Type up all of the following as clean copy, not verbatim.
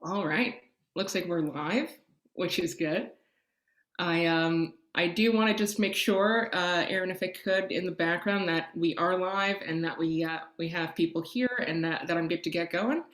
All right. Looks like we're live, which is good. I do want to just make sure, Aaron, if I could, in the background, that we are live and that we have people here and that I'm good to get going.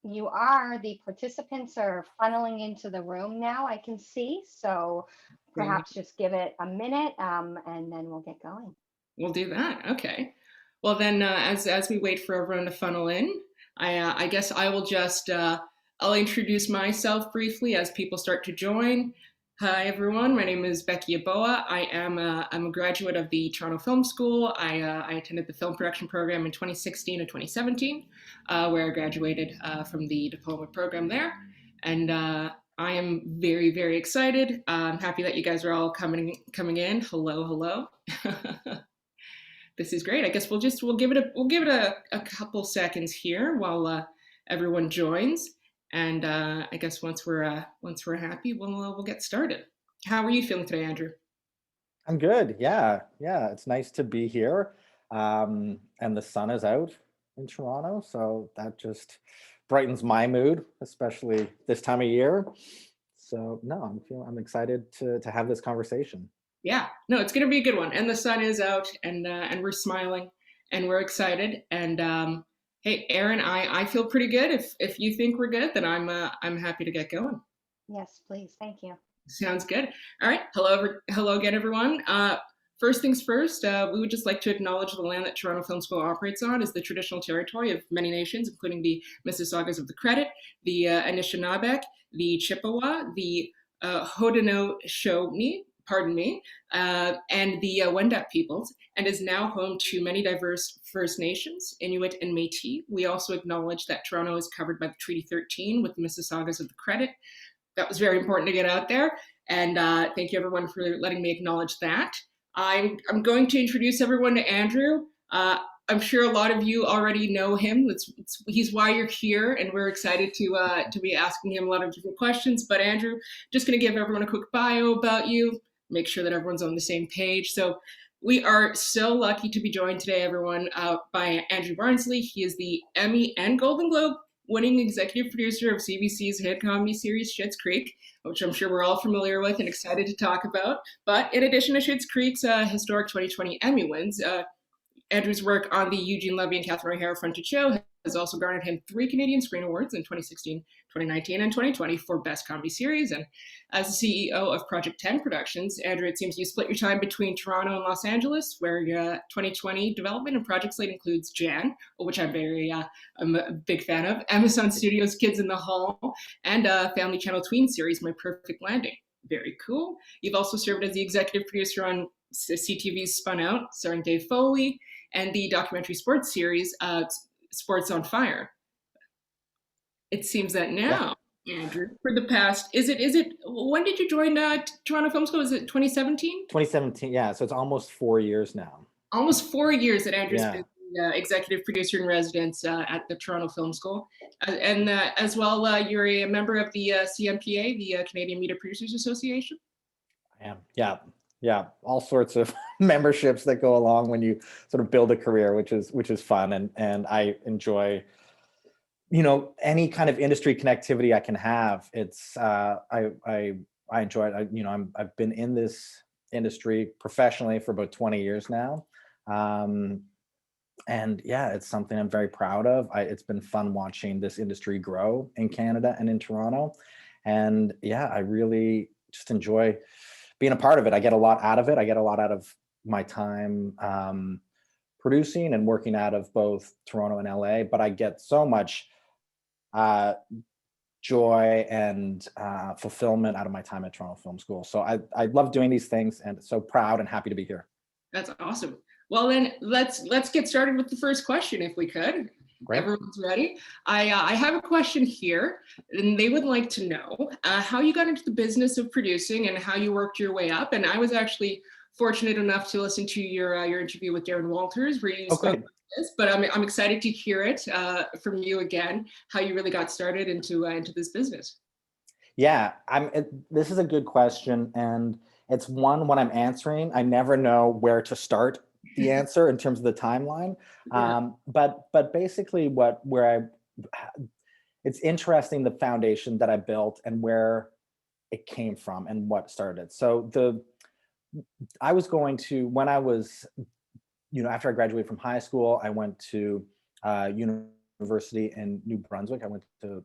You are. The participants are funneling into the room now, I can see. So Great. perhaps just give it a minute and then we'll get going. We'll do that. Okay. Well, then, as we wait for everyone to funnel in, I guess I will just I'll introduce myself briefly as people start to join. Hi, everyone. My name is Becky Yeboah. I'm a graduate of the Toronto Film School. I attended the film production program in 2016 and 2017, where I graduated from the diploma program there, and I am very, very excited. I'm happy that you guys are all coming in. Hello, hello. This is great. I guess we'll give it a couple seconds here while everyone joins, and I guess once we're happy, we'll get started. How are you feeling today, Andrew? I'm good. Yeah. It's nice to be here. And the sun is out in Toronto, so that just brightens my mood, especially this time of year. So no, I'm excited to have this conversation. Yeah, no, it's gonna be a good one. And the sun is out, and we're smiling, and we're excited. And hey, Aaron, I feel pretty good. If you think we're good, then I'm happy to get going. Yes, please. Thank you. Sounds good. All right. Hello again, everyone. First things first, we would just like to acknowledge the land that Toronto Film School operates on is the traditional territory of many nations, including the Mississaugas of the Credit, the Anishinaabeg, the Chippewa, the Haudenosaunee, pardon me, and the Wendat peoples, and is now home to many diverse First Nations, Inuit, and Métis. We also acknowledge that Toronto is covered by the Treaty 13 with the Mississaugas of the Credit. That was very important to get out there. And thank you, everyone, for letting me acknowledge that. I'm going to introduce everyone to Andrew. I'm sure a lot of you already know him. He's why you're here, and we're excited to be asking him a lot of different questions. But Andrew, just going to give everyone a quick bio about you, make sure that everyone's on the same page. So we are so lucky to be joined today, everyone, by Andrew Barnsley. He is the Emmy and Golden Globe winning executive producer of CBC's hit comedy series Schitt's Creek, which I'm sure we're all familiar with and excited to talk about. But in addition to Schitt's Creek's historic 2020 Emmy wins, Andrew's work on the Eugene Levy and Catherine O'Hara fronted show has also garnered him 3 Canadian Screen Awards in 2016, 2019, and 2020 for Best Comedy Series. And as the CEO of Project 10 Productions, Andrew, it seems you split your time between Toronto and Los Angeles, where your 2020 development and project slate includes Jan, which I'm a big fan of, Amazon Studios' Kids in the Hall, and Family Channel tween series My Perfect Landing. Very cool. You've also served as the executive producer on CTV's Spun Out, starring Dave Foley, and the documentary sports series Sports on Fire. It seems that Yeah, now, Andrew, for the past, when did you join Toronto Film School? Is it 2017? 2017. Yeah, so it's almost 4 years now. Almost 4 years that Andrew's Yeah, been the executive producer in residence at the Toronto Film School. And as well, you're a member of the CMPA, the Canadian Media Producers Association. I am. Yeah. All sorts of memberships that go along when you sort of build a career, which is fun, and I enjoy any kind of industry connectivity I can have. It's I enjoy it. I've been in this industry professionally for about 20 years now. um and yeah, it's something I'm very proud of. It's been fun watching this industry grow in Canada and in Toronto, and yeah, I really just enjoy being a part of it. I get a lot out of it. I get a lot out of my time producing and working out of both Toronto and LA, but I get so much uh, joy and fulfillment out of my time at Toronto Film School. So I love doing these things, and so proud and happy to be here. That's awesome. Well, then let's get started with the first question, if we could. Great. Everyone's ready. I have a question here, and they would like to know how you got into the business of producing and how you worked your way up. And I was actually fortunate enough to listen to your interview with Darren Walters, where you Oh, spoke great. about this. But I'm excited to hear it from you again, how you really got started into this business. Yeah, this is a good question, and it's one when I'm answering, I never know where to start the answer in terms of the timeline. Yeah. But basically, where I it's interesting the foundation that I built and where it came from and what started. So I was going to, when I was, after I graduated from high school, I went to university in New Brunswick. I went to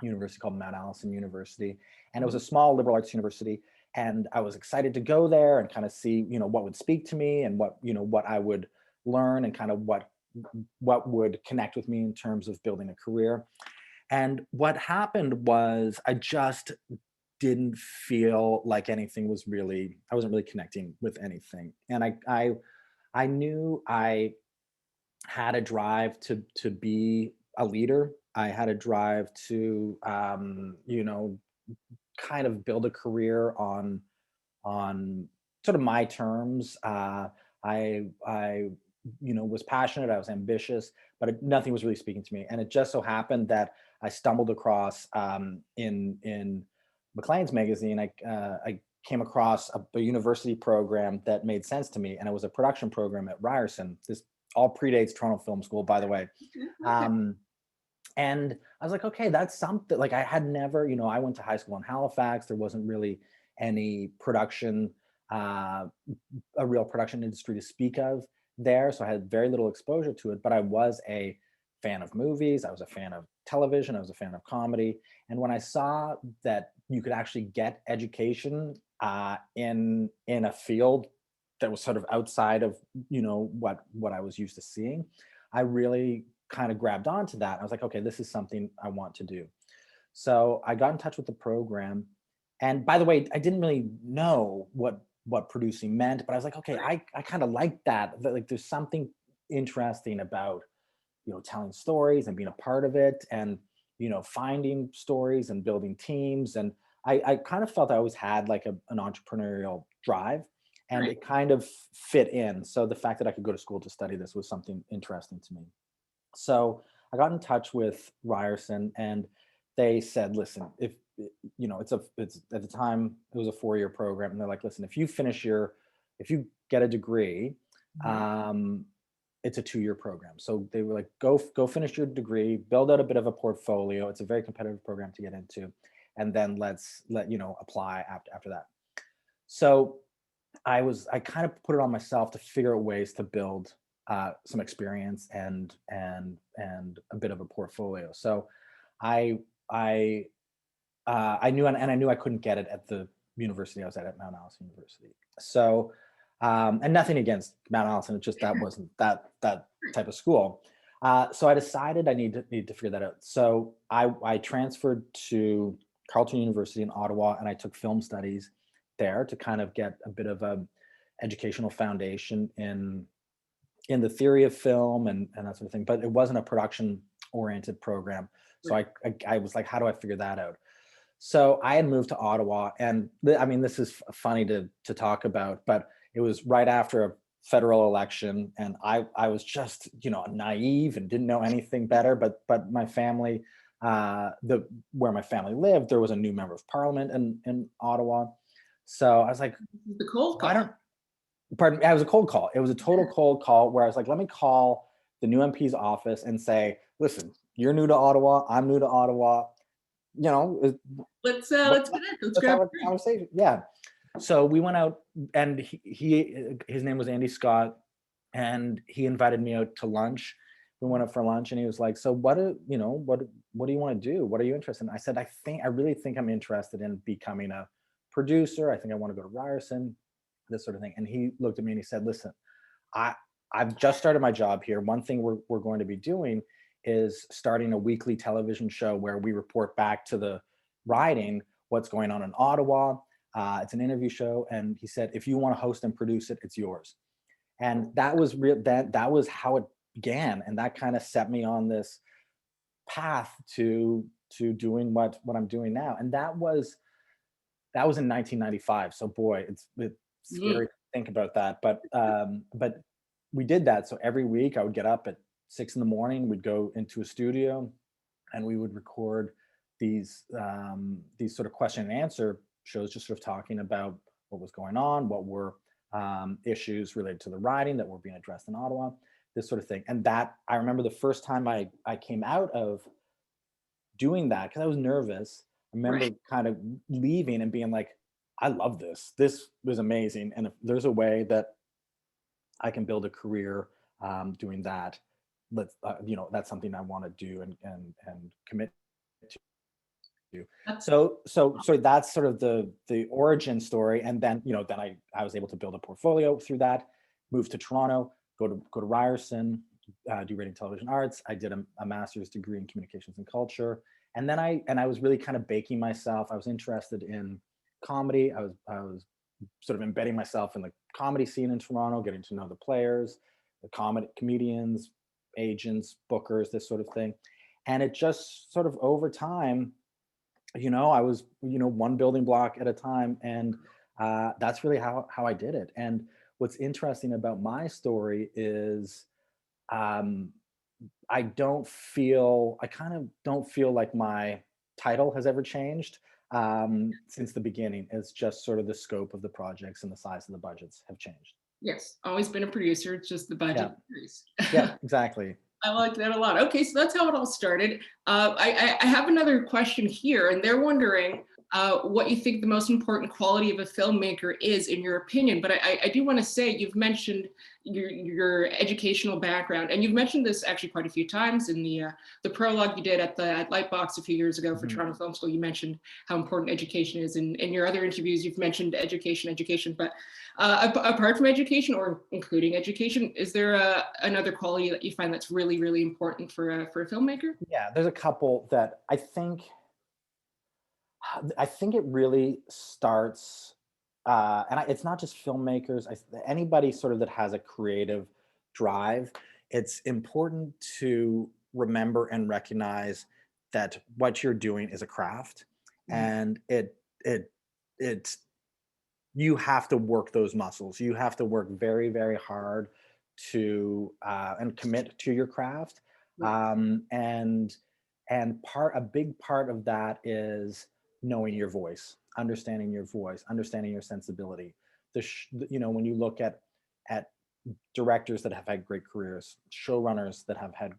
a university called Mount Allison University, and it was a small liberal arts university. And I was excited to go there and kind of see, what would speak to me and what I would learn and kind of what would connect with me in terms of building a career. And what happened was I just didn't feel like anything was really, I wasn't really connecting with anything. And I knew I had a drive to be a leader. I had a drive to kind of build a career on sort of my terms. I was passionate. I was ambitious, but nothing was really speaking to me. And it just so happened that I stumbled across in Maclean's magazine. I came across a university program that made sense to me, and it was a production program at Ryerson. This all predates Toronto Film School, by the way. And I was like, okay, that's something. Like, I had never, I went to high school in Halifax. There wasn't really any production, a real production industry to speak of there. So I had very little exposure to it, but I was a fan of movies. I was a fan of television. I was a fan of comedy. And when I saw that you could actually get education in a field that was sort of outside of, what I was used to seeing, I really kind of grabbed onto that. I was like, okay, this is something I want to do. So I got in touch with the program. And by the way, I didn't really know what producing meant, but I was like, okay, I kind of like that. Like, there's something interesting about, telling stories and being a part of it, and, finding stories and building teams. And I kind of felt I always had like an entrepreneurial drive, and it kind of fit in. So the fact that I could go to school to study this was something interesting to me. So I got in touch with Ryerson, and they said, listen, if it's at the time it was a 4-year program, and they're like, listen, if you get a degree, it's a 2-year program. So they were like, go finish your degree, build out a bit of a portfolio. It's a very competitive program to get into, and then let apply after that. So I kind of put it on myself to figure out ways to build some experience and a bit of a portfolio. So I knew, and I knew I couldn't get it at the university I was at Mount Allison University. So and nothing against Mount Allison, it's just that wasn't that type of school. So I decided I need to figure that out. So I transferred to Carleton University in Ottawa, and I took film studies there to kind of get a bit of a educational foundation in the theory of film and that sort of thing. But it wasn't a production oriented program. So I was like, how do I figure that out? So I had moved to Ottawa, and this is funny to talk about, but it was right after a federal election, and I was just, naive and didn't know anything better. But my family, where my family lived, there was a new member of parliament in Ottawa. So I was like, the cold call. Pardon, it was a cold call. It was a total cold call where I was like, let me call the new MP's office and say, listen, you're new to Ottawa, I'm new to Ottawa. Let's connect. Let's have a conversation. Yeah. So we went out, and his name was Andy Scott, and he invited me out to lunch. We went out for lunch, and he was like, so what do you want to do? What are you interested in? I said, I really think I'm interested in becoming a producer. I think I want to go to Ryerson, this sort of thing. And he looked at me and he said, listen, I've just started my job here. One thing we're going to be doing is starting a weekly television show where we report back to the riding what's going on in Ottawa. It's an interview show. And he said, if you want to host and produce it, it's yours. And that was that was how it began. And that kind of set me on this path to doing what I'm doing now. And that was in 1995. So boy, it's scary to think about that. But we did that. So every week I would get up at 6 a.m. We'd go into a studio, and we would record these sort of question and answer shows, just sort of talking about what was going on, what were issues related to the riding that were being addressed in Ottawa, this sort of thing. And that, I remember the first time I came out of doing that, because I was nervous, I remember Right. kind of leaving and being like, I love this. This was amazing. And if there's a way that I can build a career doing that, that's something I want to do and commit to. That's So that's sort of the origin story. And then, then I was able to build a portfolio through that, move to Toronto, go to Ryerson, do radio and television arts. I did a master's degree in communications and culture. And then I was really kind of baking myself. I was interested in comedy. I was sort of embedding myself in the comedy scene in Toronto, getting to know the players, the comedians, agents, bookers, this sort of thing. And it just sort of over time, I was, one building block at a time. And that's really how I did it. And what's interesting about my story is I kind of don't feel like my title has ever changed since the beginning. It's just sort of the scope of the projects and the size of the budgets have changed. yes, always been a producer. It's just the budget Yeah, increased. yeah, exactly. I like that a lot. Okay, so that's how it all started. I have another question here, and they're wondering what you think the most important quality of a filmmaker is, in your opinion. But I do want to say, you've mentioned your educational background, and you've mentioned this actually quite a few times in the prologue you did at Lightbox a few years ago for Toronto Film School. You mentioned how important education is. In your other interviews, you've mentioned education. But apart from education, or including education, is there another quality that you find that's really, really important for a filmmaker? Yeah, there's a couple that I think it really starts, it's not just filmmakers. Anybody sort of that has a creative drive. It's important to remember and recognize that what you're doing is a craft, and it you have to work those muscles. You have to work very, very hard to and commit to your craft. And a big part of that is knowing your voice, understanding your sensibility. When you look at directors that have had great careers, showrunners that have had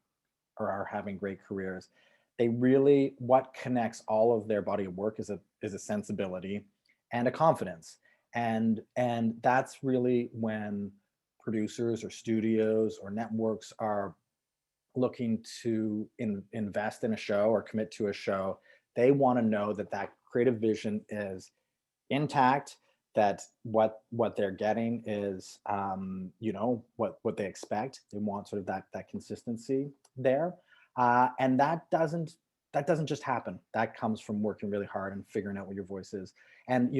or are having great careers, what connects all of their body of work is a sensibility and a confidence. And that's really when producers or studios or networks are looking to invest in a show or commit to a show. They want to know that creative vision is intact, that what they're getting is what they expect. They want sort of that consistency there, and that doesn't just happen. That comes from working really hard and figuring out what your voice is. And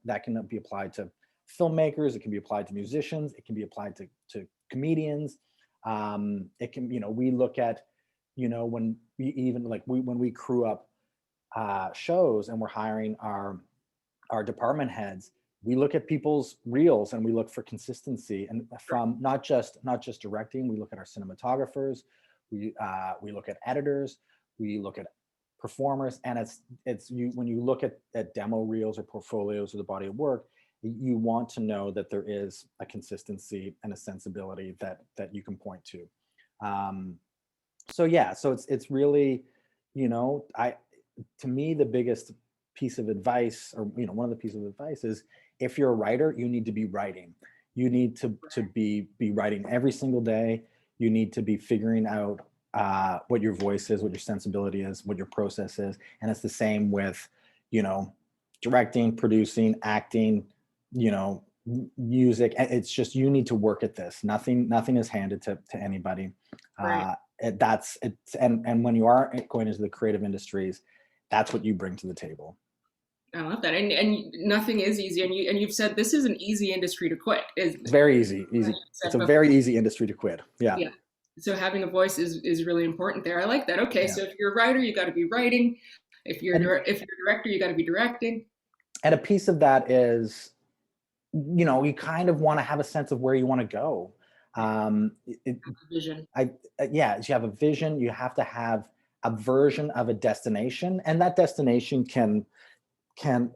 that can be applied to filmmakers, it can be applied to musicians, it can be applied to comedians. It can, we look at, when we crew up shows and we're hiring our department heads, we look at people's reels and we look for consistency, and from not just directing, we look at our cinematographers, we look at editors, we look at performers. And when you look at demo reels or portfolios or the body of work, you want to know that there is a consistency and a sensibility that you can point to. So it's really, to me, the biggest piece of advice, or one of the pieces of advice is, if you're a writer, you need to be writing. You need to be writing every single day. You need to be figuring out what your voice is, what your sensibility is, what your process is. And it's the same with, directing, producing, acting, music. It's just, you need to work at this. Nothing is handed to anybody. Right. And when you are going into the creative industries, that's what you bring to the table. I love that. And nothing is easy. And you've said this is an easy industry to quit. It's very easy. It's a very easy industry to quit. Yeah. Yeah. So having a voice is really important there. I like that. Okay. Yeah. So if you're a writer, you got to be writing. If you're a director, you got to be directing. And a piece of that is, you kind of want to have a sense of where you want to go. Vision. You have a vision. You have to have a version of a destination, and that destination can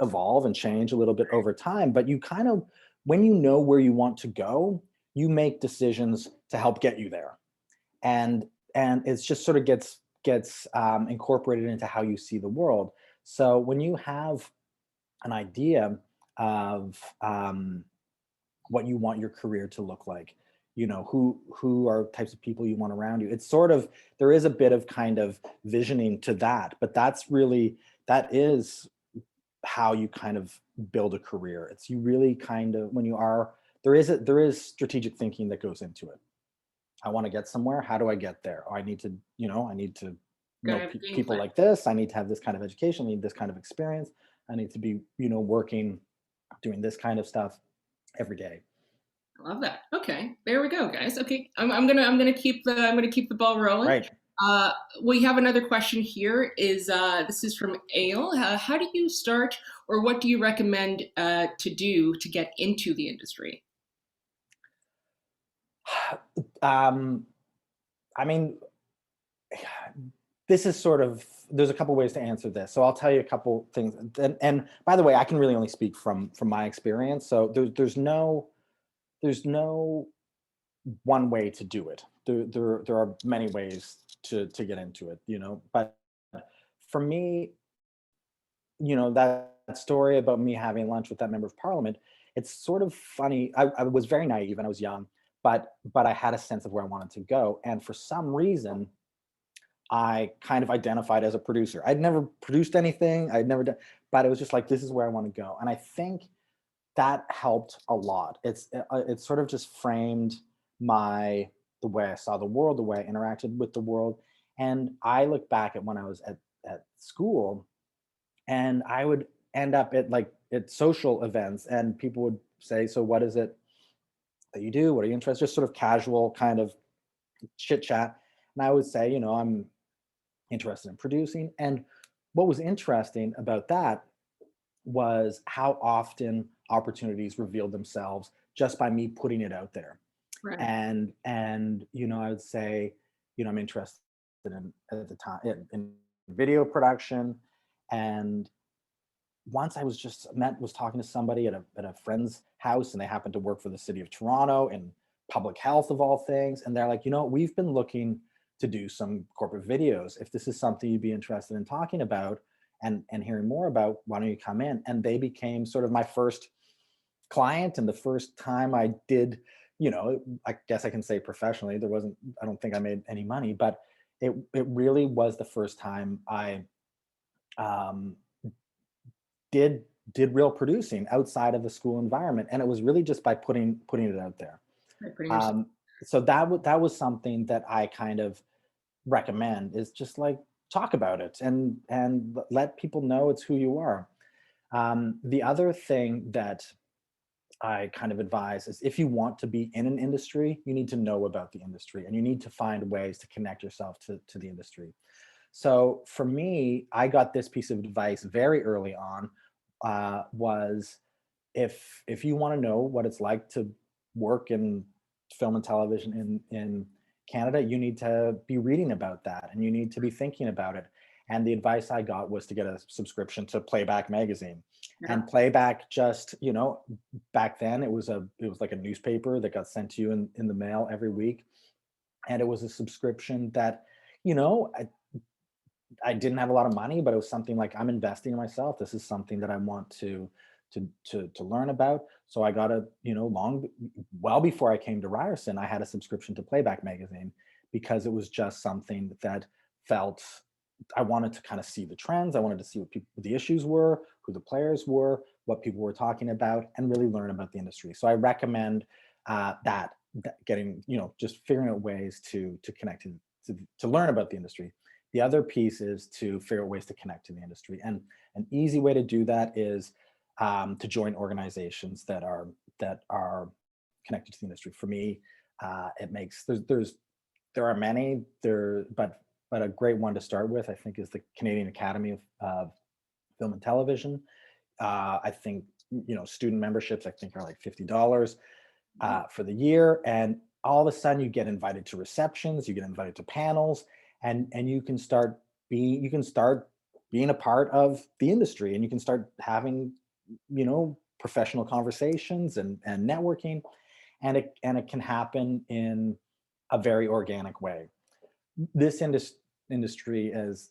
evolve and change a little bit over time. But you kind of, when you know where you want to go, you make decisions to help get you there, and it's just sort of gets gets incorporated into how you see the world. So when you have an idea of what you want your career to look like, you know, who are types of people you want around you, it's sort of, there is a bit of kind of visioning to that, but that is how you kind of build a career. It's, you really kind of, when you are, there is strategic thinking that goes into it. I want to get somewhere. How do I get there? Oh, I need to, I need to Gotta know have a game people plan. like this. I need to have this kind of education. I need this kind of experience. I need to be, working, doing this kind of stuff every day. I love that. Okay, there we go, guys. Okay, I'm gonna keep the ball rolling. Right. We have another question here. This is from Ale. How do you start, or what do you recommend to do to get into the industry? Um, I mean, this is sort of, there's a couple ways to answer this. So I'll tell you a couple things. And by the way, I can really only speak from my experience. So there's no one way to do it. There are many ways to get into it, but for me, that story about me having lunch with that member of parliament, it's sort of funny. I was very naive and I was young, but I had a sense of where I wanted to go. And for some reason, I kind of identified as a producer. I'd never produced anything. I'd never done, but it was just like, this is where I want to go. And I think that helped a lot. It sort of just framed the way I saw the world, the way I interacted with the world. And I look back at when I was at school, and I would end up at social events, and people would say, so what is it that you do? What are you interested? Just sort of casual kind of chit chat. And I would say, I'm interested in producing. And what was interesting about that was how often opportunities revealed themselves just by me putting it out there. Right. And I would say, I'm interested in, at the time, in video production. And once I was talking to somebody at a friend's house, and they happened to work for the city of Toronto in public health of all things. And they're like, we've been looking to do some corporate videos. If this is something you'd be interested in talking about and hearing more about, why don't you come in? And they became sort of my first client, and the first time I did, I guess I can say professionally, I don't think I made any money, but it really was the first time I did real producing outside of the school environment. And it was really just by putting it out there. Right, pretty much. So that was something that I kind of recommend, is just like, talk about it and let people know it's who you are. The other thing that I kind of advise is, if you want to be in an industry, you need to know about the industry, and you need to find ways to connect yourself to the industry. So for me, I got this piece of advice very early on, was, if you want to know what it's like to work in film and television in Canada, you need to be reading about that, and you need to be thinking about it. And the advice I got was to get a subscription to Playback magazine. Yeah. And Playback, just, back then it was like a newspaper that got sent to you in the mail every week. And it was a subscription that, I didn't have a lot of money, but it was something like, I'm investing in myself. This is something that I want to learn about. So I got well before I came to Ryerson, I had a subscription to Playback magazine, because it was just something that felt, I wanted to kind of see the trends. I wanted to see what the issues were, who the players were, what people were talking about, and really learn about the industry. So I recommend that getting, just figuring out ways to connect to learn about the industry. The other piece is to figure out ways to connect to the industry. And an easy way to do that is to join organizations that are connected to the industry. For me, it makes, there are many there, but a great one to start with, I think, is the Canadian Academy of Film and Television. I think, student memberships, I think, are like $50 for the year. And all of a sudden you get invited to receptions, you get invited to panels, and you can start being a part of the industry, and you can start having, professional conversations and networking, and it can happen in a very organic way. This industry, industry, as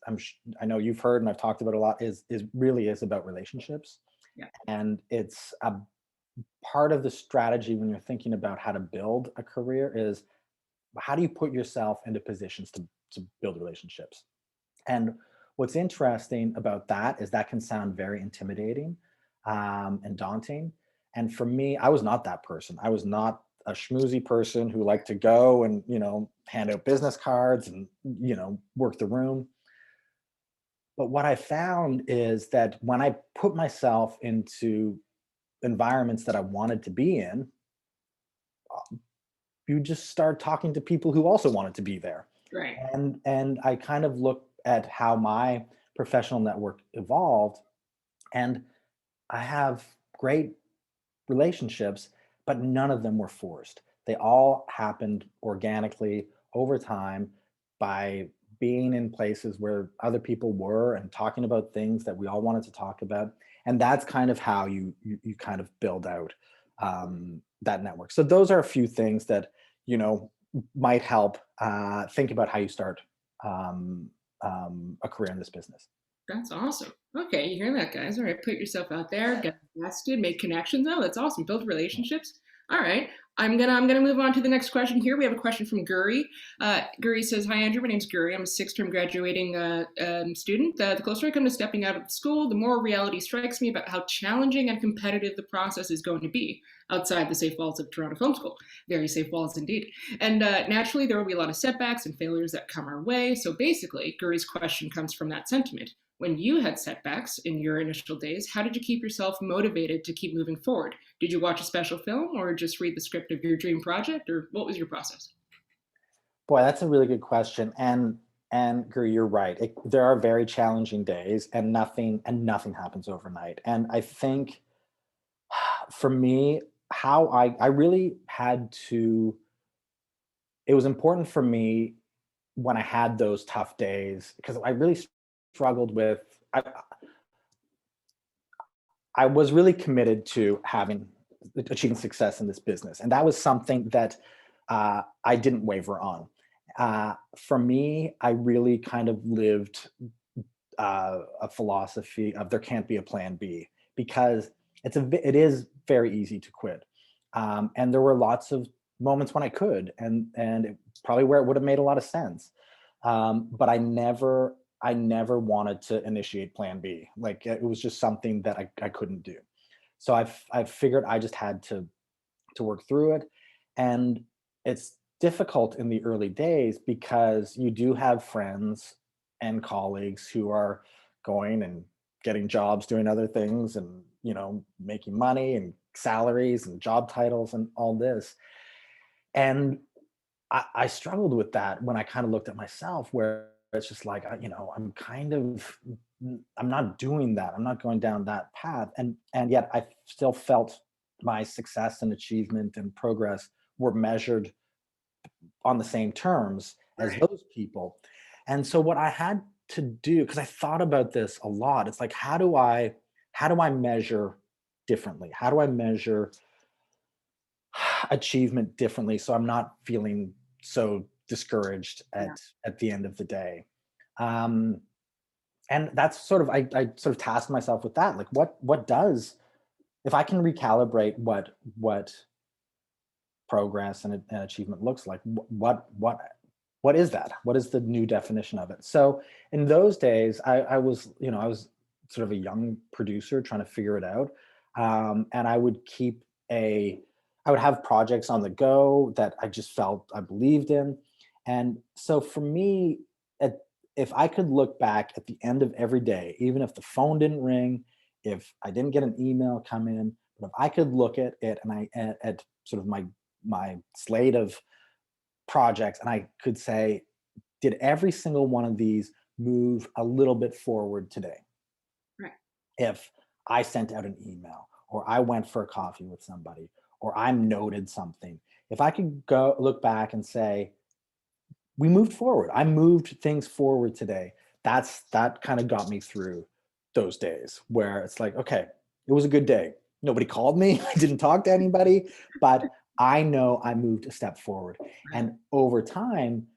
I know you've heard and I've talked about a lot, is really is about relationships. Yeah. And it's a part of the strategy when you're thinking about how to build a career is, how do you put yourself into positions to build relationships? And what's interesting about that is that can sound very intimidating and daunting. And for me, I was not that person. I was not a schmoozy person who liked to go and, hand out business cards and, work the room. But what I found is that when I put myself into environments that I wanted to be in, you just start talking to people who also wanted to be there. Right. And I kind of look at how my professional network evolved, and I have great relationships, but none of them were forced. They all happened organically over time by being in places where other people were and talking about things that we all wanted to talk about. And that's kind of how you kind of build out that network. So those are a few things that, might help think about how you start a career in this business. That's awesome. Okay, you hear that, guys? All right, put yourself out there, get invested, make connections. Oh, that's awesome. Build relationships. All right, I'm gonna move on to the next question here. We have a question from Guri. Guri says, "Hi Andrew, my name's Guri. I'm a sixth-term graduating student. The closer I come to stepping out of school, the more reality strikes me about how challenging and competitive the process is going to be outside the safe walls of Toronto Film School. Very safe walls indeed. And naturally, there will be a lot of setbacks and failures that come our way. So basically, Guri's question comes from that sentiment. When you had setbacks in your initial days, how did you keep yourself motivated to keep moving forward? Did you watch a special film or just read the script of your dream project, or what was your process?" Boy, that's a really good question. And Guru, you're right. There are very challenging days, and nothing happens overnight. And I think for me, how I really had to, it was important for me when I had those tough days, because I really struggled with, I was really committed to achieving success in this business. And that was something that I didn't waver on. For me, I really kind of lived a philosophy of there can't be a plan B, because it is very easy to quit. And there were lots of moments when I could, and it, probably where it would have made a lot of sense. But I never wanted to initiate plan B. Like, it was just something that I couldn't do. So I figured I just had to work through it. And it's difficult in the early days because you do have friends and colleagues who are going and getting jobs doing other things, and making money and salaries and job titles and all this. And I struggled with that when I kind of looked at myself, where it's just like, I'm not doing that. I'm not going down that path. And yet I still felt my success and achievement and progress were measured on the same terms as Right. those people. And so what I had to do, because I thought about this a lot, it's like, how do I measure differently? How do I measure achievement differently so I'm not feeling so discouraged Yeah. at the end of the day? Um, and that's sort of, I sort of tasked myself with that. Like, what does, if I can recalibrate what progress and achievement looks like, what is that? What is the new definition of it? So in those days, I was, I was sort of a young producer trying to figure it out. And I would I would have projects on the go that I just felt I believed in. And so for me, if I could look back at the end of every day, even if the phone didn't ring, if I didn't get an email come in, but if I could look at it and at sort of my slate of projects, and I could say, did every single one of these move a little bit forward today? Right. If I sent out an email, or I went for a coffee with somebody, or I noted something, if I could go look back and say, we moved forward, I moved things forward today, that kind of got me through those days where it's like, okay, it was a good day. Nobody called me, I didn't talk to anybody, but I know I moved a step forward. Right. And over time,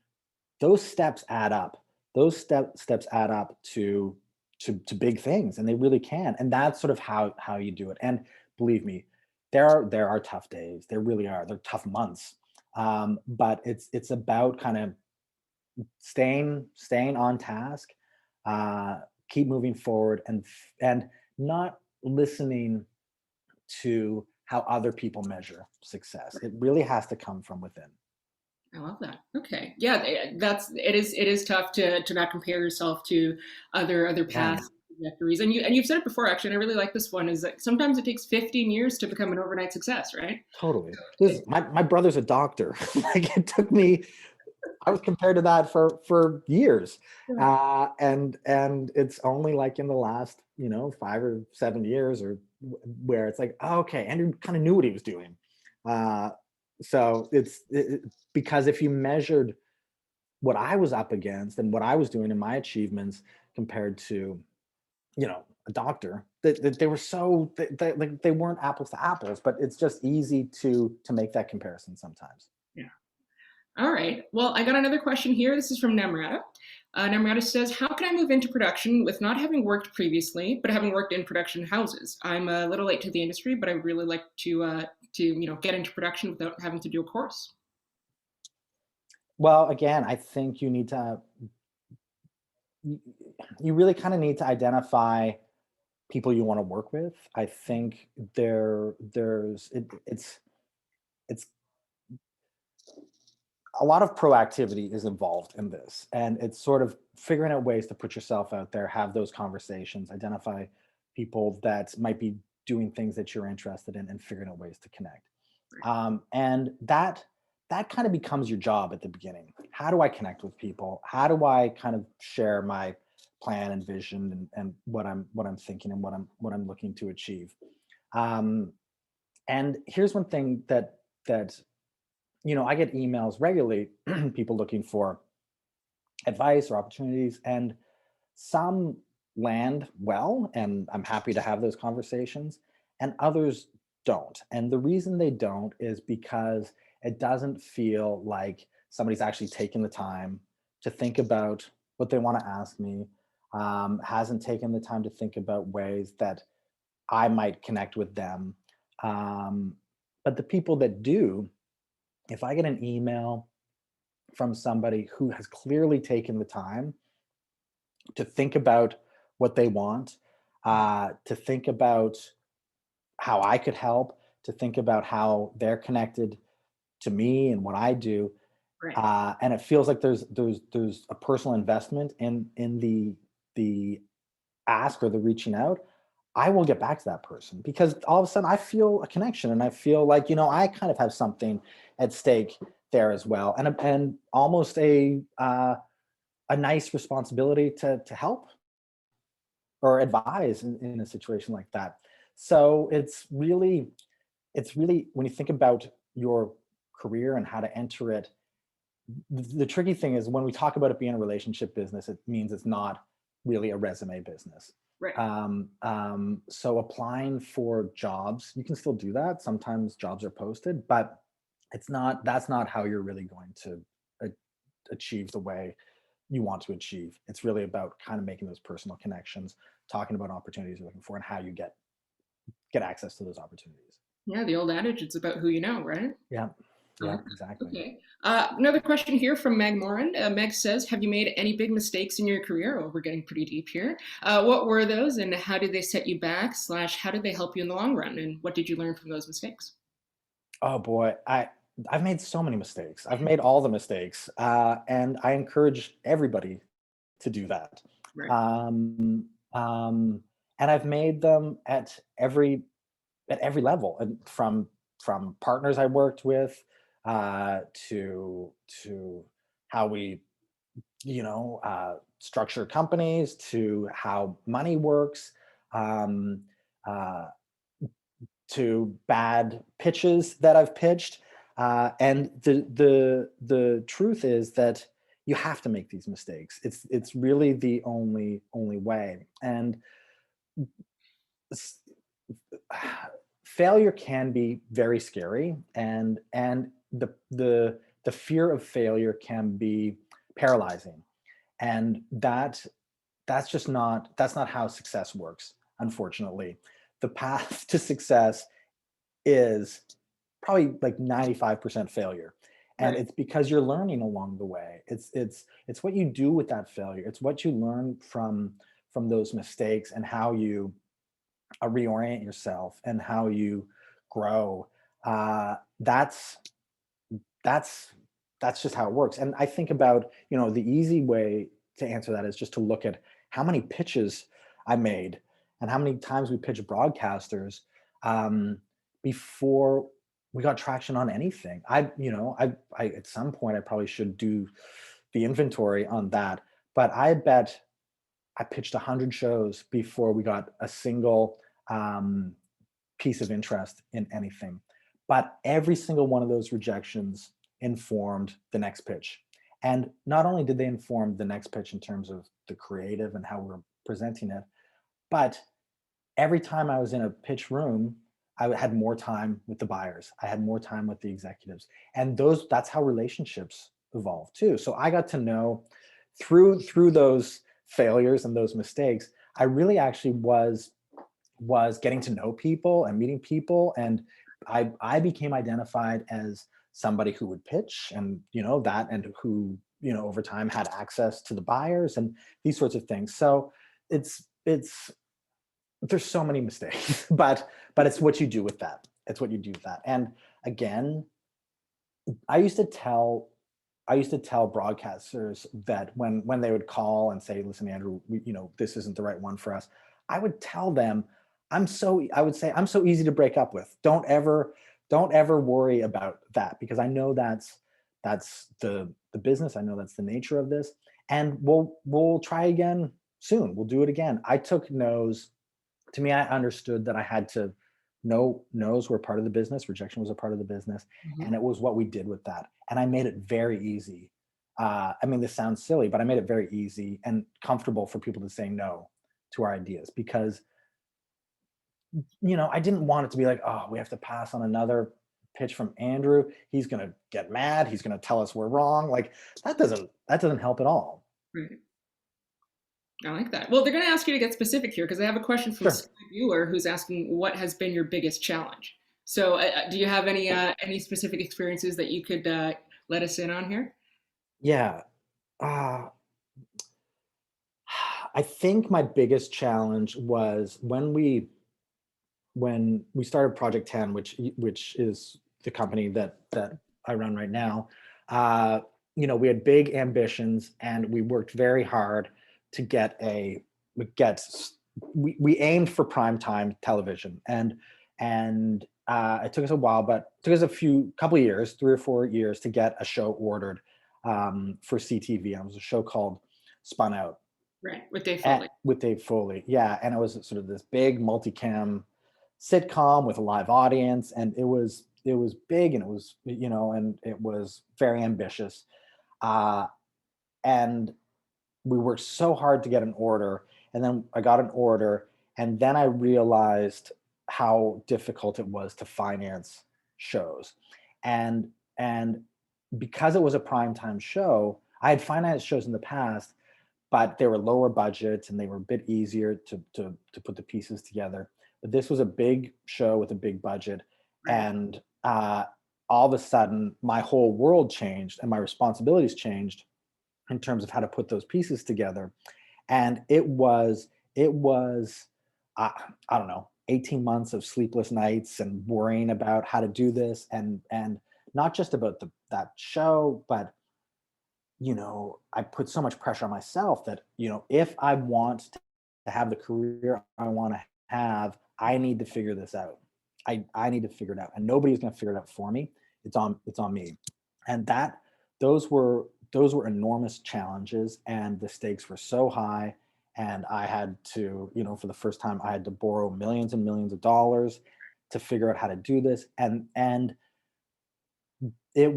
those steps add up. those steps add up to big things, and they really can. And that's sort of how you do it. And believe me, there are tough days. There really are. They're tough months. But it's about kind of staying on task, keep moving forward, and not listening to how other people measure success. It really has to come from within. I love that. Okay. Yeah, it is tough to not compare yourself to other Yeah, past trajectories. And you've said it before actually, and I really like this one, is that sometimes it takes 15 years to become an overnight success, right? totally. This my brother's a doctor. Like it took me, I was compared to that for years, Yeah. and it's only like in the last 5 or 7 years where it's like, oh, okay, Andrew kind of knew what he was doing. Uh, so because if you measured what I was up against and what I was doing in my achievements compared to a doctor, that they were so like they weren't apples to apples, but it's just easy to make that comparison sometimes. Yeah. All right. Well, I got another question here. This is from Namrata. Namrata says, "How can I move into production with not having worked previously, but having worked in production houses? I'm a little late to the industry, but I would really like to get into production without having to do a course." Well, again, I think you you really kind of need to identify people you want to work with. I think it's a lot of proactivity is involved in this, and it's sort of figuring out ways to put yourself out there, have those conversations, identify people that might be doing things that you're interested in, and figuring out ways to connect. Right. And that kind of becomes your job at the beginning. How do I connect with people? How do I kind of share my plan and vision, and what I'm thinking, and what I'm looking to achieve? Um, and here's one thing that I get emails regularly, people looking for advice or opportunities, and some land well, and I'm happy to have those conversations, and others don't. And the reason they don't is because it doesn't feel like somebody's actually taken the time to think about what they want to ask me, hasn't taken the time to think about ways that I might connect with them. Um, but the people that do, if I get an email from somebody who has clearly taken the time to think about what they want, to think about how I could help, to think about how they're connected to me and what I do, Right. and it feels like there's a personal investment in the ask or the reaching out. I will get back to that person because all of a sudden I feel a connection, and I feel like I kind of have something at stake there as well, and almost a nice responsibility to help or advise in a situation like that. So it's really when you think about your career and how to enter it, the tricky thing is when we talk about it being a relationship business, it means it's not really a resume business. Right. So applying for jobs, you can still do that. Sometimes jobs are posted, but that's not how you're really going to achieve the way you want to achieve. It's really about kind of making those personal connections, talking about opportunities you're looking for, and how you get access to those opportunities. Yeah, the old adage, it's about who you know, right? Yeah, Uh, yeah, exactly. okay. Another question here from Meg Moran. Meg says, "Have you made any big mistakes in your career?" Oh, we're getting pretty deep here. What were those, and how did they set you back? Slash, how did they help you in the long run? And what did you learn from those mistakes? Oh boy, I've made so many mistakes. I've made all the mistakes, and I encourage everybody to do that. Right. Um, um, and I've made them at every level, and from partners I worked with, to how we structure companies, to how money works, um, uh, to bad pitches that I've pitched. And the truth is that you have to make these mistakes. It's really the only way. And s- failure can be very scary, and the fear of failure can be paralyzing. And that's just not, that's not how success works, unfortunately. The path to success is probably like 95% failure. And Right. it's because you're learning along the way. It's what you do with that failure. It's what you learn from those mistakes, and how you reorient yourself, and how you grow. Uh, that's that's that's just how it works. And I think about, the easy way to answer that is just to look at how many pitches I made, and how many times we pitched broadcasters, um, before we got traction on anything. I at some point I probably should do the inventory on that, but I bet I pitched 100 shows before we got a single um, piece of interest in anything. But every single one of those rejections informed the next pitch. And not only did they inform the next pitch in terms of the creative and how we're presenting it, but every time I was in a pitch room, I had more time with the buyers. I had more time with the executives. And that's how relationships evolve too. So I got to know through those failures and those mistakes, I really actually was getting to know people and meeting people. And I became identified as somebody who would pitch, and and who, over time had access to the buyers and these sorts of things. So it's there's so many mistakes, but it's what you do with that. It's what you do with that. And again, I used to tell broadcasters that when they would call and say, "Listen, Andrew, this isn't the right one for us," I would tell them, I would say, "I'm so easy to break up with. Don't ever worry about that, because I know that's the business. I know that's the nature of this, and we'll try again soon. We'll do it again." I took no's. To me, I understood that I had to no's were part of the business, rejection was a part of the business, Mhm. and it was what we did with that. And I made it very easy. I mean, this sounds silly, but I made it very easy and comfortable for people to say no to our ideas, because I didn't want it to be like, "Oh, we have to pass on another pitch from Andrew. He's gonna get mad. He's gonna tell us we're wrong." Like, that doesn't help at all. Right. I like that. Well, they're going to ask you to get specific here because I have a question from a Sure. Sky viewer who's asking, what has been your biggest challenge? So, do you have any specific experiences that you could let us in on here? Yeah. Uh, I think my biggest challenge was when we started Project 10, which is the company that I run right now. We had big ambitions, and we worked very hard to get we aimed for primetime television, and it took us a while, but it took us couple of years, 3 or 4 years, to get a show ordered for CTV. And it was a show called Spun Out, Right, with Dave Foley. with Dave Foley. Yeah, and it was sort of this big multicam sitcom with a live audience, and it was big, and it was and it was very ambitious. Uh, and we worked so hard to get an order, and then I got an order, and then I realized how difficult it was to finance shows. And because it was a primetime show, I had financed shows in the past, but they were lower budgets and they were a bit easier to put the pieces together. But this was a big show with a big budget, Right. and all of a sudden, my whole world changed and my responsibilities changed in terms of how to put those pieces together. And it was uh, I don't know, 18 months of sleepless nights and worrying about how to do this, and not just about that show, but I put so much pressure on myself that, if I want to have the career I want to have, I need to figure this out. I need to figure it out, and nobody's going to figure it out for me. It's on me. And those were enormous challenges, and the stakes were so high. And I had to, for the first time, I had to borrow millions and millions of dollars to figure out how to do this. And there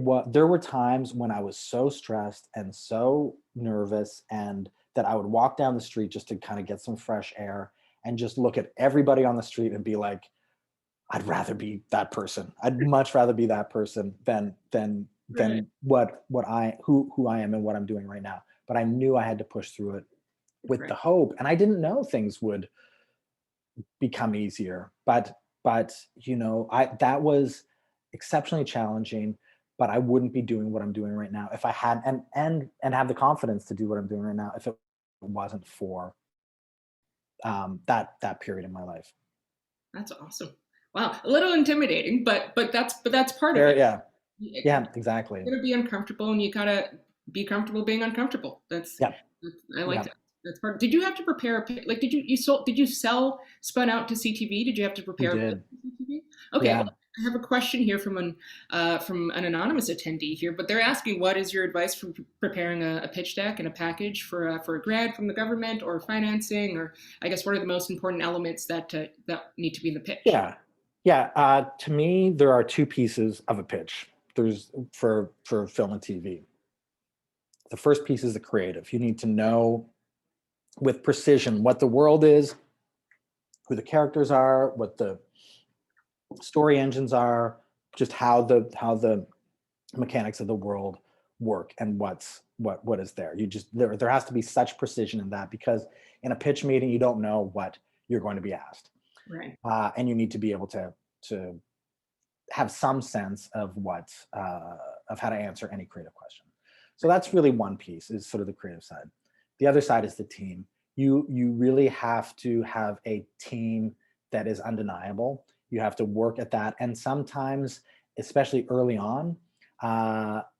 were times when I was so stressed and so nervous, and that I would walk down the street just to kind of get some fresh air, and just look at everybody on the street and be like, I'd rather be that person. I'd much rather be that person than Right. what I who I am and what I'm doing right now. but I knew I had to push through it with Right. the hope. And I didn't know things would become easier, but that was exceptionally challenging. But I wouldn't be doing what I'm doing right now if I had and have the confidence to do what I'm doing right now if it wasn't for that period in my life. That's awesome. Wow, a little intimidating, but that's part of it. Yeah, exactly. You're gonna be uncomfortable, and you gotta be comfortable being uncomfortable. Yeah, I like yeah, that. That's part. Did you have to prepare like did you sell Spun Out to CTV? Did you have to we prepare a pitch did. for CTV? Okay, Yeah. well, I have a question here from an anonymous attendee here, but they're asking what is your advice for preparing a pitch deck and a package for a grad from the government or financing, or I guess what are the most important elements that need to be in the pitch? Yeah. To me, there are two pieces of a pitch. There's for film and TV. The first piece is the creative. You need to know with precision what the world is, who the characters are, what the story engines are, just how the mechanics of the world work and what is there. There has to be such precision in that, because in a pitch meeting you don't know what you're going to be asked, Right. and you need to be able to have some sense of of how to answer any creative question. So that's really one piece, is sort of the creative side. The other side is the team. You really have to have a team that is undeniable. You have to work at that, and sometimes, especially early on,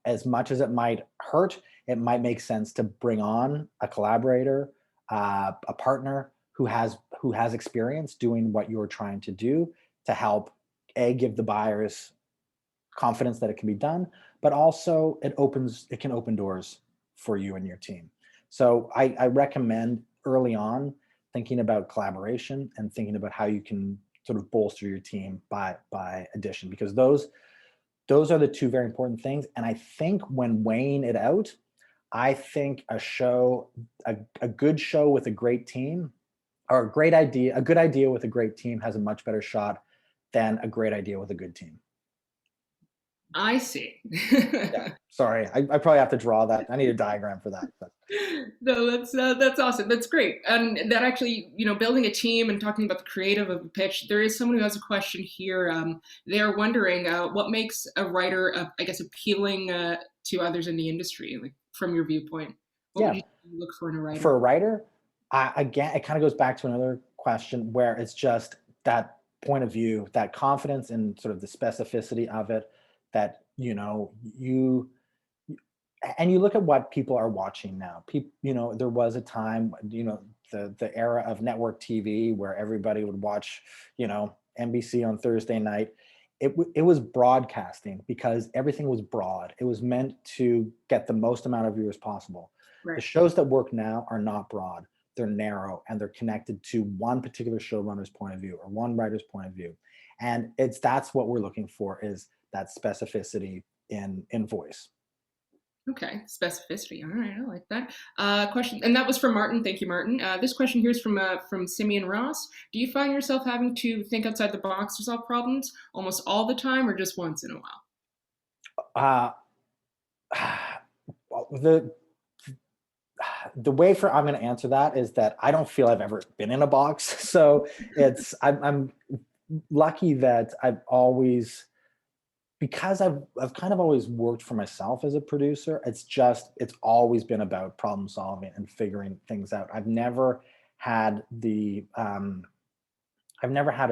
as much as it might hurt, it might make sense to bring on a collaborator, a partner who has experience doing what you're trying to do, to help give the buyers confidence that it can be done, but also it can open doors for you and your team. So I recommend early on thinking about collaboration and thinking about how you can sort of bolster your team by addition, because those are the two very important things. And I think when weighing it out, I think a good show with a great team, or a good idea with a great team, has a much better shot than a great idea with a good team. I see. Yeah, sorry, I probably have to draw that. I need a diagram for that. But. No, that's awesome. That's great. And that actually, building a team and talking about the creative of the pitch, there is someone who has a question here. They're wondering what makes a writer, I guess, appealing to others in the industry, like from your viewpoint. What would Yeah, you look for in a writer? for a writer, again, it kind of goes back to another question where it's just that point of view, that confidence in sort of the specificity of it, that you and you look at what people are watching now. People, there was a time, the era of network TV where everybody would watch, NBC on Thursday night. It was broadcasting because everything was broad. It was meant to get the most amount of viewers possible. Right. The shows that work now are not broad. They're narrow, and they're connected to one particular showrunner's point of view or one writer's point of view. And that's what we're looking for, is that specificity in voice. Okay, specificity. All right, I like that. Question, and that was from Martin. Thank you, Martin. This question here is from Simeon Ross. Do you find yourself having to think outside the box to solve problems almost all the time, or just once in a while? The way I'm going to answer that is that I don't feel I've ever been in a box. So I'm lucky that I've always, because I've kind of always worked for myself as a producer. It's always been about problem solving and figuring things out. I've never had a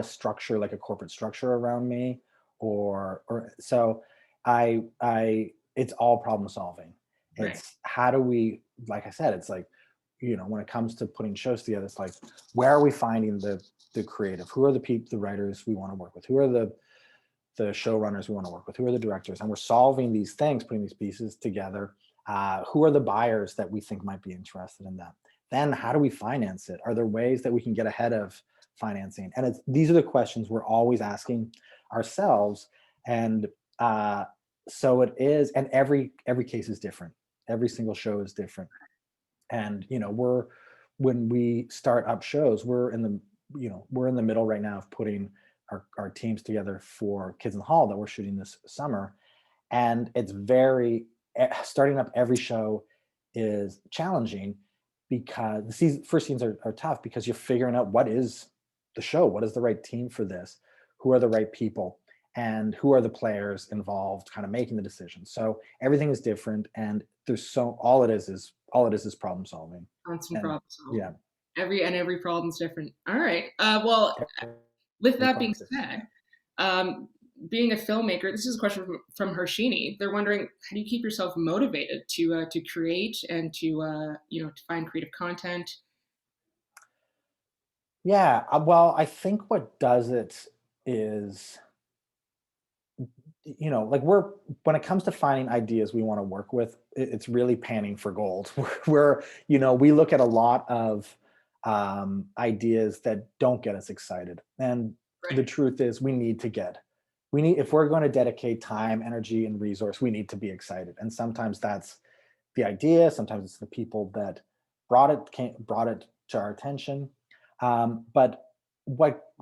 structure, like a corporate structure around me, or so it's all problem solving. Right. It's how do we, like I said, it's like, when it comes to putting shows together, it's like, where are we finding the creative? Who are the writers we want to work with? Who are the showrunners we want to work with? Who are the directors? And we're solving these things, putting these pieces together. Who are the buyers that we think might be interested in that? Then how do we finance it? Are there ways that we can get ahead of financing? And these are the questions we're always asking ourselves. And so it is, and every case is different. Every single show is different. And when we start up shows, we're in the middle right now of putting our teams together for Kids in the Hall that we're shooting this summer. And it's starting up every show is challenging because the first scenes are tough because you're figuring out what is the show, what is the right team for this, who are the right people, and who are the players involved kind of making the decisions. So everything is different, and all it is problem solving. Constant And problem solving. yeah, Every problem's different. All right. Well, with every that being problem is different. said, being a filmmaker, this is a question from Harshini. They're wondering, how do you keep yourself motivated to create and to find creative content? Yeah, well, I think what does it is, like when it comes to finding ideas we want to work with, it's really panning for gold. We look at a lot of ideas that don't get us excited. And the Right. truth is if we're going to dedicate time, energy, and resource, we need to be excited. And sometimes that's the idea, sometimes it's the people that brought it to our attention. But what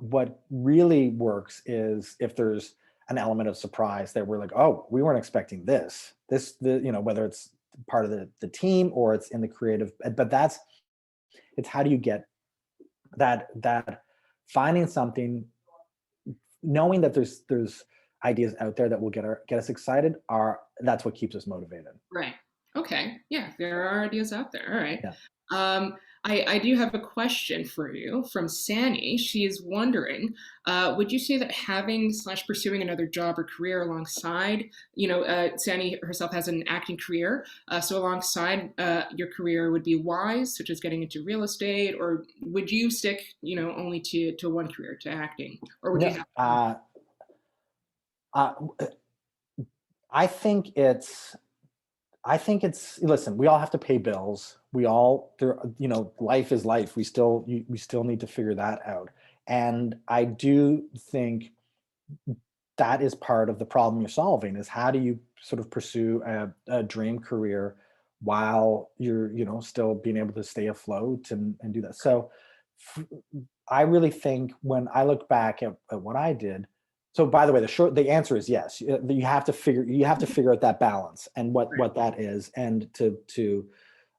really works is if there's an element of surprise that we're like, oh, we weren't expecting whether it's part of the team or it's in the creative, but it's how do you get that finding something, knowing that there's ideas out there that will get us excited, that's what keeps us motivated. Right. Okay. Yeah, there are ideas out there. All right. Yeah. I do have a question for you from Sani. She is wondering, would you say that having / pursuing another job or career alongside, Sani herself has an acting career, so alongside your career would be wise, such as getting into real estate, or would you stick, only to one career, to acting, or would you No, have? uh, I think it's listen, we all have to pay bills. Life is life. We still need to figure that out. And I do think that is part of the problem you're solving, is how do you sort of pursue a dream career while you're, still being able to stay afloat and do that. So f- I really think when I look back at what I did, so by the way, the answer is yes. You have to figure out that balance and what that is, and to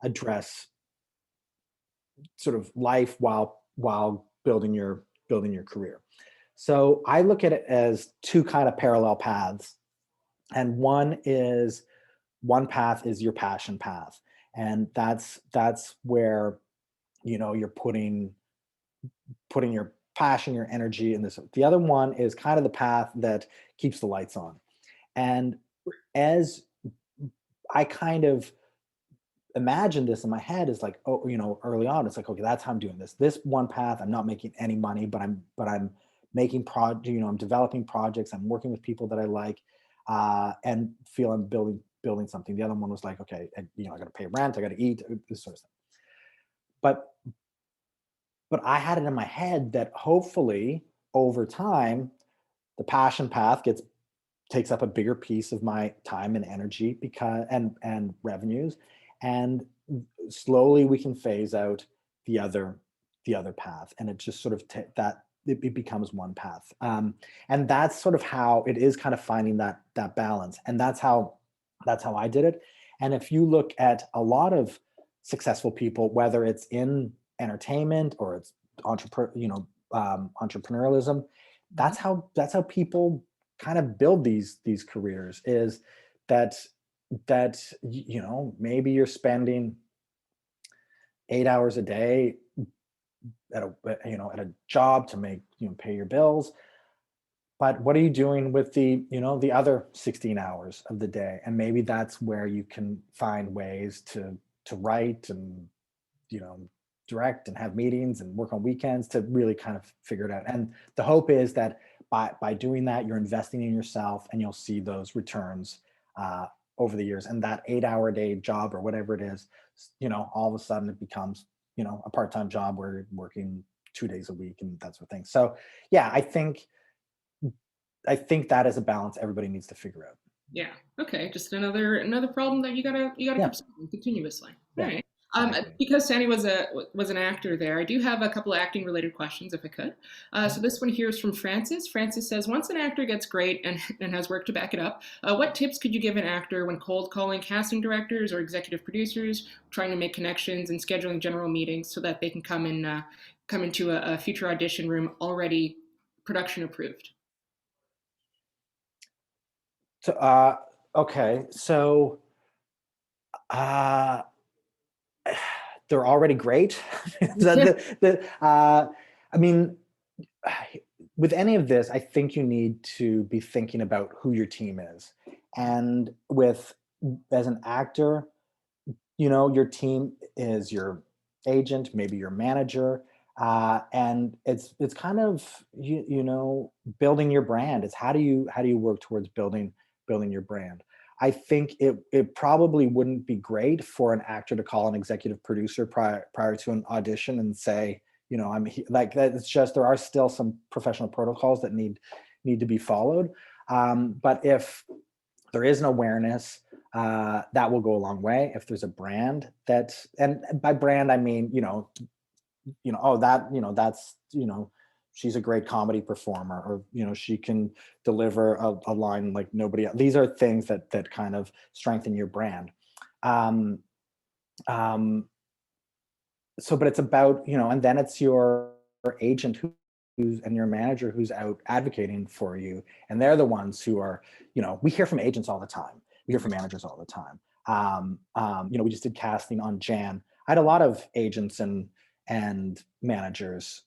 address sort of life while building your career. So I look at it as two kind of parallel paths, and one path is your passion path, and that's where you're putting your passion, your energy in this. The other one is kind of the path that keeps the lights on. And as I kind of imagine this in my head, is like, oh, early on, it's like, okay, that's how I'm doing this one path. I'm not making any money, but I'm making I'm developing projects. I'm working with people that I like, and feel I'm building something. The other one was like, okay, I got to pay rent, I got to eat, this sort of stuff. But I had it in my head that hopefully over time, the passion path takes up a bigger piece of my time and energy, because and revenues, and slowly we can phase out the other path, and it just sort of that it becomes one path. And that's sort of how it is, kind of finding that balance, and that's how I did it. And if you look at a lot of successful people, whether it's in entertainment or it's entrepreneurialism, that's how people kind of build these careers, is that maybe you're spending 8 hours a day at a job to pay your bills, but what are you doing with the other 16 hours of the day? And maybe that's where you can find ways to write and direct and have meetings and work on weekends to really kind of figure it out. And the hope is that by doing that, you're investing in yourself, and you'll see those returns over the years. And that 8-hour a day job or whatever it is, all of a sudden it becomes a part-time job where you're working 2 days a week and that sort of thing. So yeah, I think that is a balance everybody needs to figure out. Yeah. Okay. Just another problem that you gotta Yeah. keep solving continuously. All Yeah. right. Exactly. Because Sandy was an actor there, I do have a couple of acting related questions if I could. So this one here is from Francis. Francis says, once an actor gets great and has work to back it up, what tips could you give an actor when cold calling casting directors or executive producers, trying to make connections and scheduling general meetings so that they can come into a future audition room already production approved? So, okay, so uh, they're already great. I mean, with any of this, I think you need to be thinking about who your team is. And as an actor, your team is your agent, maybe your manager, and it's kind of building your brand. It's how do you work towards building your brand. I think it probably wouldn't be great for an actor to call an executive producer prior to an audition and say, like that. It's just there are still some professional protocols that need to be followed. But if there is an awareness, that will go a long way. If there's a brand and by brand I mean, oh, that's, she's a great comedy performer, or she can deliver a line like nobody else. These are things that kind of strengthen your brand. Um, um, but it's about, and then it's your agent who's and your manager who's out advocating for you, and they're the ones who are, we hear from agents all the time, we hear from managers all the time. We just did casting on Jan. I had a lot of agents and managers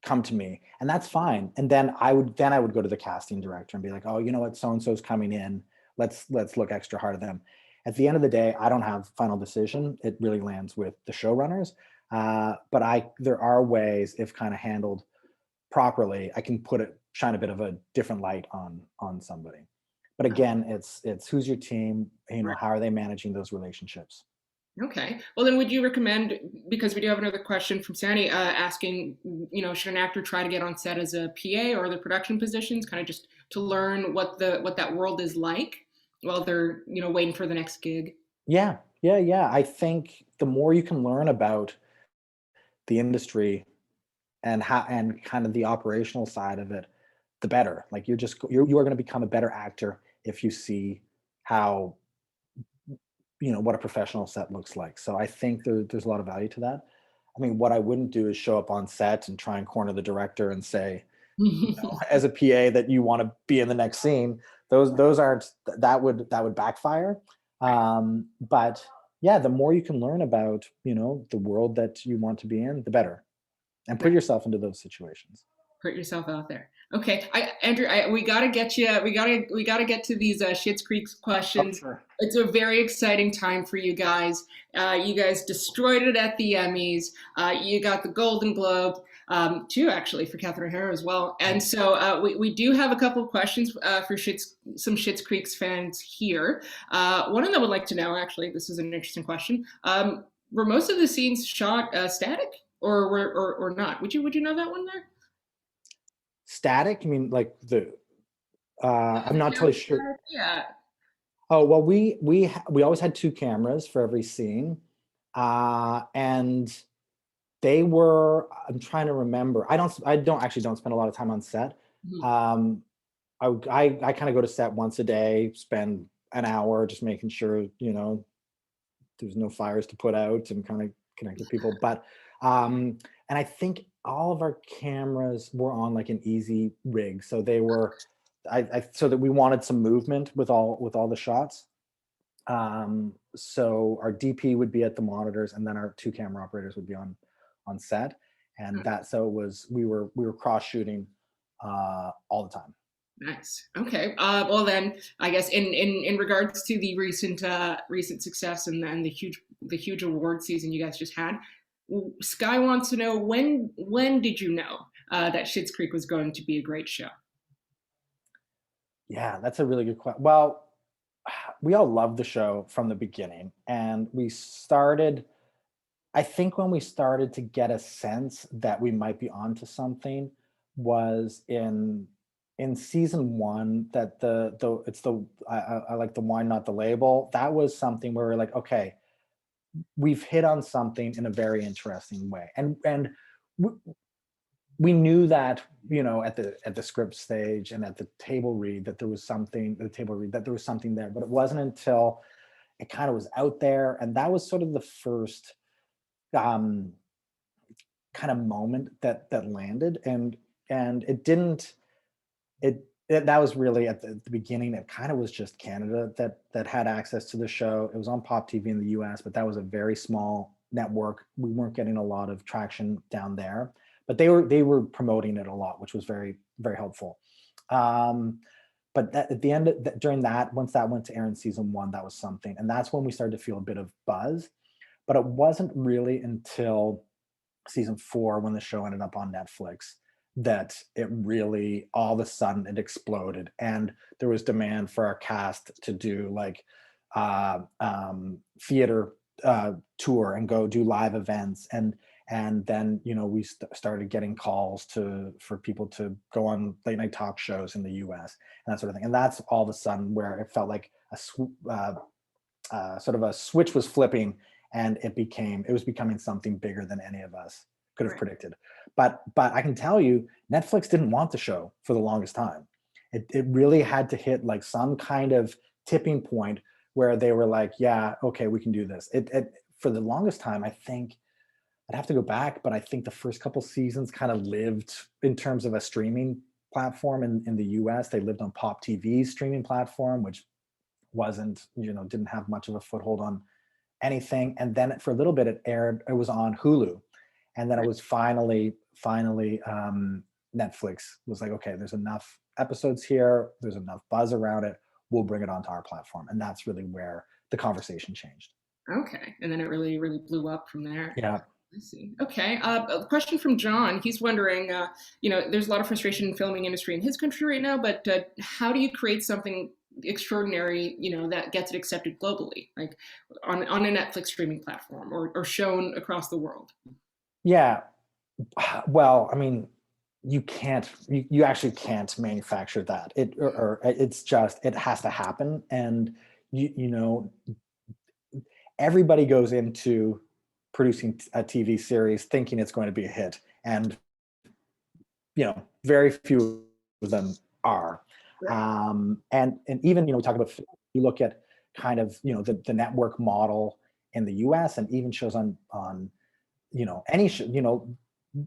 come to me, and that's fine. And then I would go to the casting director and be like, oh, you know what, so and so's coming in, let's look extra hard at them. At the end of the day, I don't have final decision. It really lands with the showrunners. But there are ways, if kind of handled properly, I can shine a bit of a different light on somebody. But again, it's who's your team, Right. how are they managing those relationships? Okay. Well, then would you recommend, because we do have another question from Sandy asking, should an actor try to get on set as a PA or other production positions, kind of just to learn what that world is like while they're, waiting for the next gig? Yeah. I think the more you can learn about the industry and kind of the operational side of it, the better. Like you are going to become a better actor if you see how, what a professional set looks like. So I think there's a lot of value to that. I mean, what I wouldn't do is show up on set and try and corner the director and say, as a PA, that you want to be in the next scene. Those aren't, that would backfire. But yeah, the more you can learn about, the world that you want to be in, the better, and put yourself into those situations. Put yourself out there. Okay, Andrew, we gotta get you. We gotta get to these Schitt's Creek Oh, questions. sure. It's a very exciting time for you guys. You guys destroyed it at the Emmys. You got the Golden Globe, too, actually, for Catherine O'Hara as well. And so we do have a couple of questions for some Schitt's Creek's fans here. One of them would like to know, actually, this is an interesting question. Were most of the scenes shot static, or not? Would you know that one there? Static? I mean, like I'm not totally sure. Yeah. Oh, well, we always had two cameras for every scene, and they were. I'm trying to remember. I don't spend a lot of time on set. Mhm. Um, I kind of go to set once a day, spend an hour just making sure there's no fires to put out and kind of connect with people. But and I think all of our cameras were on like an easy rig, so they were. So that we wanted some movement with all the shots. So our DP would be at the monitors, and then our two camera operators would be on set, and that so it was we were cross shooting all the time. Nice. Okay. Well, then I guess in regards to the recent success and the huge award season you guys just had, Sky wants to know when did you know that Schitt's Creek was going to be a great show? Yeah, that's a really good question. Well, we all loved the show from the beginning, and we started. I think when we started to get a sense that we might be onto something was in season one. That I like the wine, not the label. That was something where we're like, okay, we've hit on something in a very interesting way, and we knew that, you know, at the script stage and at the table read that there was something there, but it wasn't until it kind of was out there, and that was sort of the first um kind of moment that landed, and it didn't that was really at the beginning. It kind of was just Canada that had access to the show. It was on Pop TV in the US, but that was a very small network. We weren't getting a lot of traction down there, but they were promoting it a lot, which was very, very helpful. But at the end, during that, once that went to air in season 1, that was something, and that's when we started to feel a bit of buzz. But it wasn't really until season 4, when the show ended up on Netflix, that it really, all of a sudden, it exploded, and there was demand for our cast to do like theater tour and go do live events, and then, you know, we started getting calls for people to go on late night talk shows in the US and that sort of thing. And that's all of a sudden where it felt like sort of a switch was flipping, and it was becoming something bigger than any of us could have Right. predicted. But I can tell you, Netflix didn't want the show for the longest time. It really had to hit like some kind of tipping point where they were like, yeah, okay, we can do this. It for the longest time, I think I'd have to go back, but I think the first couple seasons kind of lived in terms of a streaming platform in the US. They lived on Pop TV's streaming platform, which wasn't, you know, didn't have much of a foothold on anything. And then for a little bit, it was on Hulu. And then it was finally Netflix was like, okay, there's enough episodes here, there's enough buzz around it, we'll bring it onto our platform. And that's really where the conversation changed. Okay, and then it really, really blew up from there. Yeah. I see. Okay. A question from John. He's wondering, you know, there's a lot of frustration in filming industry in his country right now, but how do you create something extraordinary, you know, that gets it accepted globally, like on a Netflix streaming platform or shown across the world? Yeah. Well, I mean, you actually can't manufacture that. Or it's just, it has to happen. And you know, everybody goes into producing a TV series thinking it's going to be a hit, and you know, very few of them are. Right. And even, you know, we talk about, you look at kind of, you know, the network model in the US, and even shows on you know, any show, you know,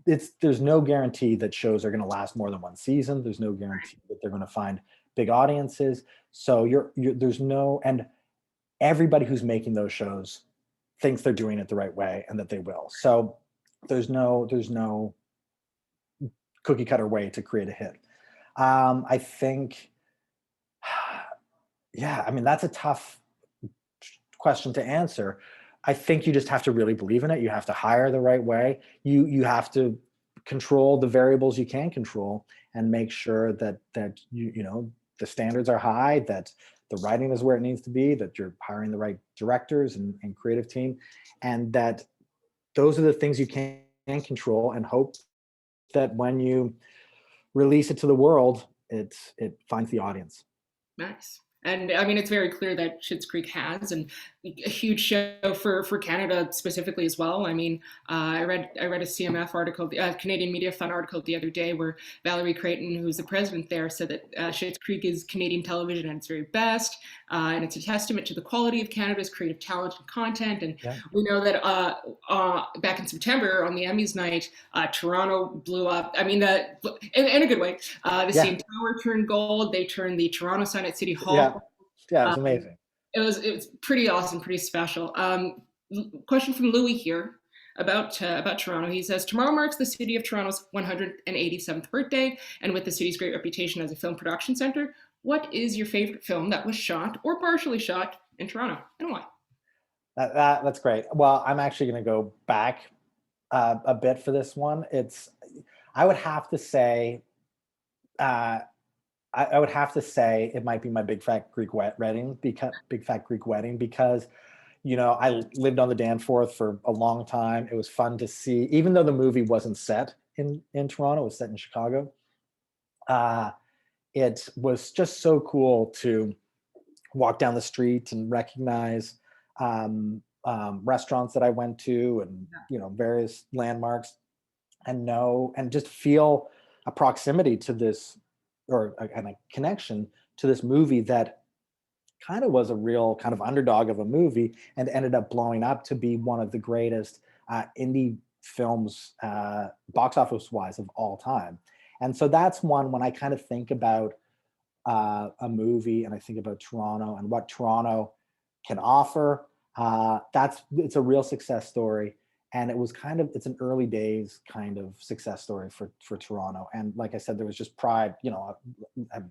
there's no guarantee that shows are going to last more than one season. There's no guarantee that they're going to find big audiences. So there's no, and everybody who's making those shows thinks they're doing it the right way and that they will. So there's no cookie cutter way to create a hit. I think, yeah, I mean, that's a tough question to answer. I think you just have to really believe in it. You have to hire the right way. You have to control the variables you can control, and make sure that you know, the standards are high, that the writing is where it needs to be, that you're hiring the right directors and creative team, and that those are the things you can control, and hope that when you release it to the world, it finds the audience. Nice. And I mean, it's very clear that Schitt's Creek has, and a huge show for Canada specifically as well. I mean, I read a CMF article, Canadian Media Fund article the other day, where Valerie Creighton, who's the president there, said that Schitt's Creek is Canadian television at its very best, and it's a testament to the quality of Canada's creative talent and content. And Yeah. we know that back in September on the Emmys night, Toronto blew up. I mean, in a good way. The Yeah. CN Tower turned gold. They turned the Toronto sign at City Hall. Yeah. Yeah, it was Um, amazing. it was pretty awesome, pretty special. Question from Louis here about Toronto. He says, tomorrow marks the city of Toronto's 187th birthday, and with the city's great reputation as a film production center, what is your favorite film that was shot or partially shot in Toronto, and why? That's great. Well, I'm actually going to go back a bit for this one. I would have to say, uh, I would have to say it might be my Big Fat Greek Wedding, because you know, I lived on the Danforth for a long time. It was fun to see, even though the movie wasn't set in Toronto, it was set in Chicago. It was just so cool to walk down the street and recognize restaurants that I went to, and various landmarks, and just feel a proximity to this, or a kind of connection to this movie that kind of was a real kind of underdog of a movie and ended up blowing up to be one of the greatest indie films, box office wise, of all time. And so that's one, when I kind of think about a movie and I think about Toronto and what Toronto can offer, it's a real success story. And it's an early days kind of success story for Toronto. And like I said, there was just pride,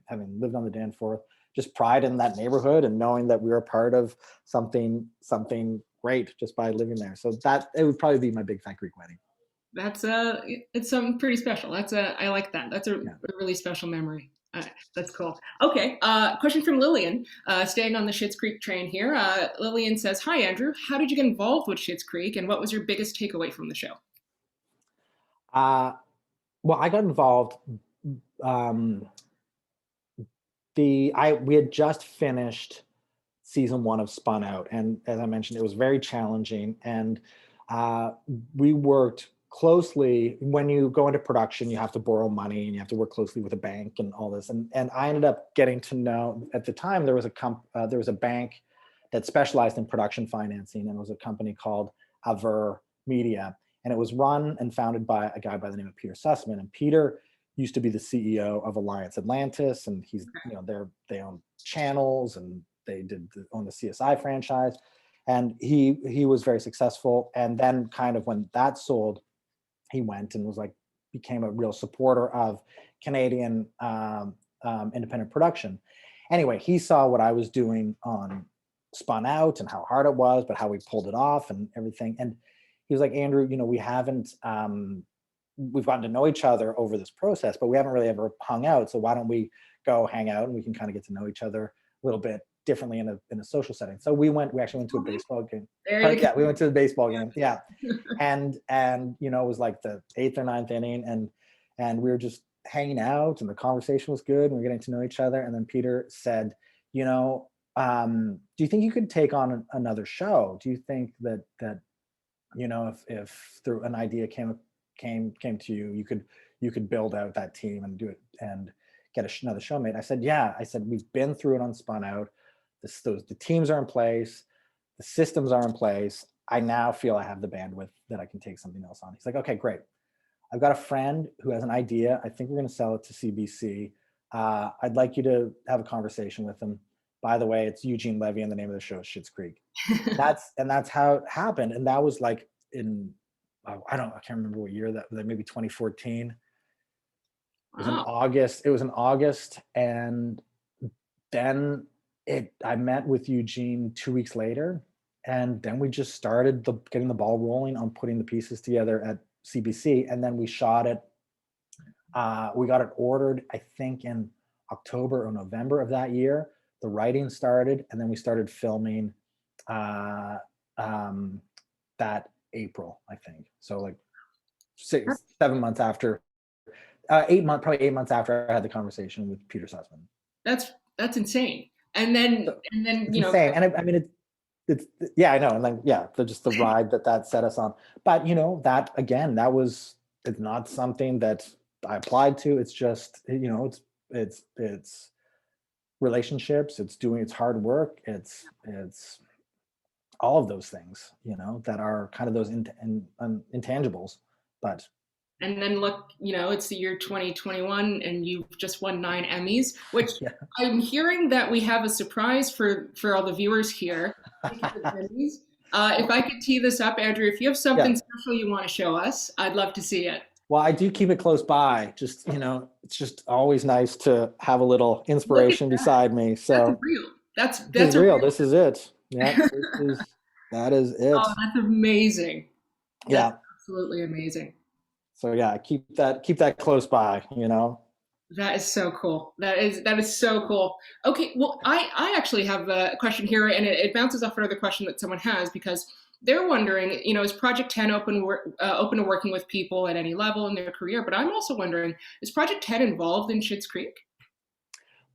having lived on the Danforth, just pride in that neighborhood and knowing that we were a part of something great just by living there. So that it would probably be my big Fat Creek wedding. That's it's something pretty special. I like that. That's a really special memory. That's cool. Okay, question from Lillian, staying on the Schitt's Creek train here. Lillian says, "Hi Andrew, how did you get involved with Schitt's Creek, and what was your biggest takeaway from the show?" Well, I got involved. We had just finished season 1 of Spun Out, and as I mentioned, it was very challenging. And we worked closely. When you go into production, you have to borrow money and you have to work closely with a bank and all this. And I ended up getting to know, at the time, there was a bank that specialized in production financing, and it was a company called Aver Media, and it was run and founded by a guy by the name of Peter Sussman. And Peter used to be the CEO of Alliance Atlantis, and he's they own channels, and they own the CSI franchise, and he was very successful. And then kind of when that sold, he went and became a real supporter of Canadian independent production. Anyway, he saw what I was doing on Spun Out and how hard it was, but how we pulled it off and everything. And he was like, "Andrew, we've gotten to know each other over this process, but we haven't really ever hung out. So why don't we go hang out and we can kind of get to know each other a little bit differently in a social setting." So we actually went to a baseball game. Yeah, we went to the baseball game. Yeah. And it was like the 8th or 9th inning, and we were just hanging out, and the conversation was good, and we were getting to know each other. And then Peter said, "Do you think you could take on another show? Do you think that if through an idea came to you, you could build out that team and do it and get another show made?" I said, "Yeah." I said, "We've been through it on Spun Out. The teams are in place, the systems are in place. I now feel I have the bandwidth that I can take something else on." He's like, "Okay, great. I've got a friend who has an idea. I think we're going to sell it to CBC. I'd like you to have a conversation with him. By the way, it's Eugene Levy, and the name of the show is Schitt's Creek." That's how it happened. And that was like in, I can't remember what year that was, maybe 2014. It was in August. It was in August. And then I met with Eugene 2 weeks later. And then we just started getting the ball rolling on putting the pieces together at CBC. And then we shot it. We got it ordered, I think, in October or November of that year. The writing started, and then we started filming that April, I think. So like 7 months after, 8 months after I had the conversation with Peter Sussman. That's insane. And then insane. And it's yeah, I know. And then just the ride that set us on. But that again, it's not something that I applied to. It's just it's relationships. It's hard work. It's all of those things, that are kind of those intangibles. But and then look, it's the year 2021, and you've just won 9 Emmys, which I'm hearing that we have a surprise for all the viewers here. If I could tee this up, Andrew, if you have something special you want to show us, I'd love to see it. Well, I do keep it close by. Just, it's just always nice to have a little inspiration beside me. So that's real. That's real. This is it. Yeah, that is it. Oh, that's amazing. That's absolutely amazing. So keep that close by, That is so cool. That is so cool. Okay, well, I actually have a question here, and it bounces off another question that someone has, because they're wondering, is Project 10 open to working with people at any level in their career? But I'm also wondering, is Project 10 involved in Schitt's Creek?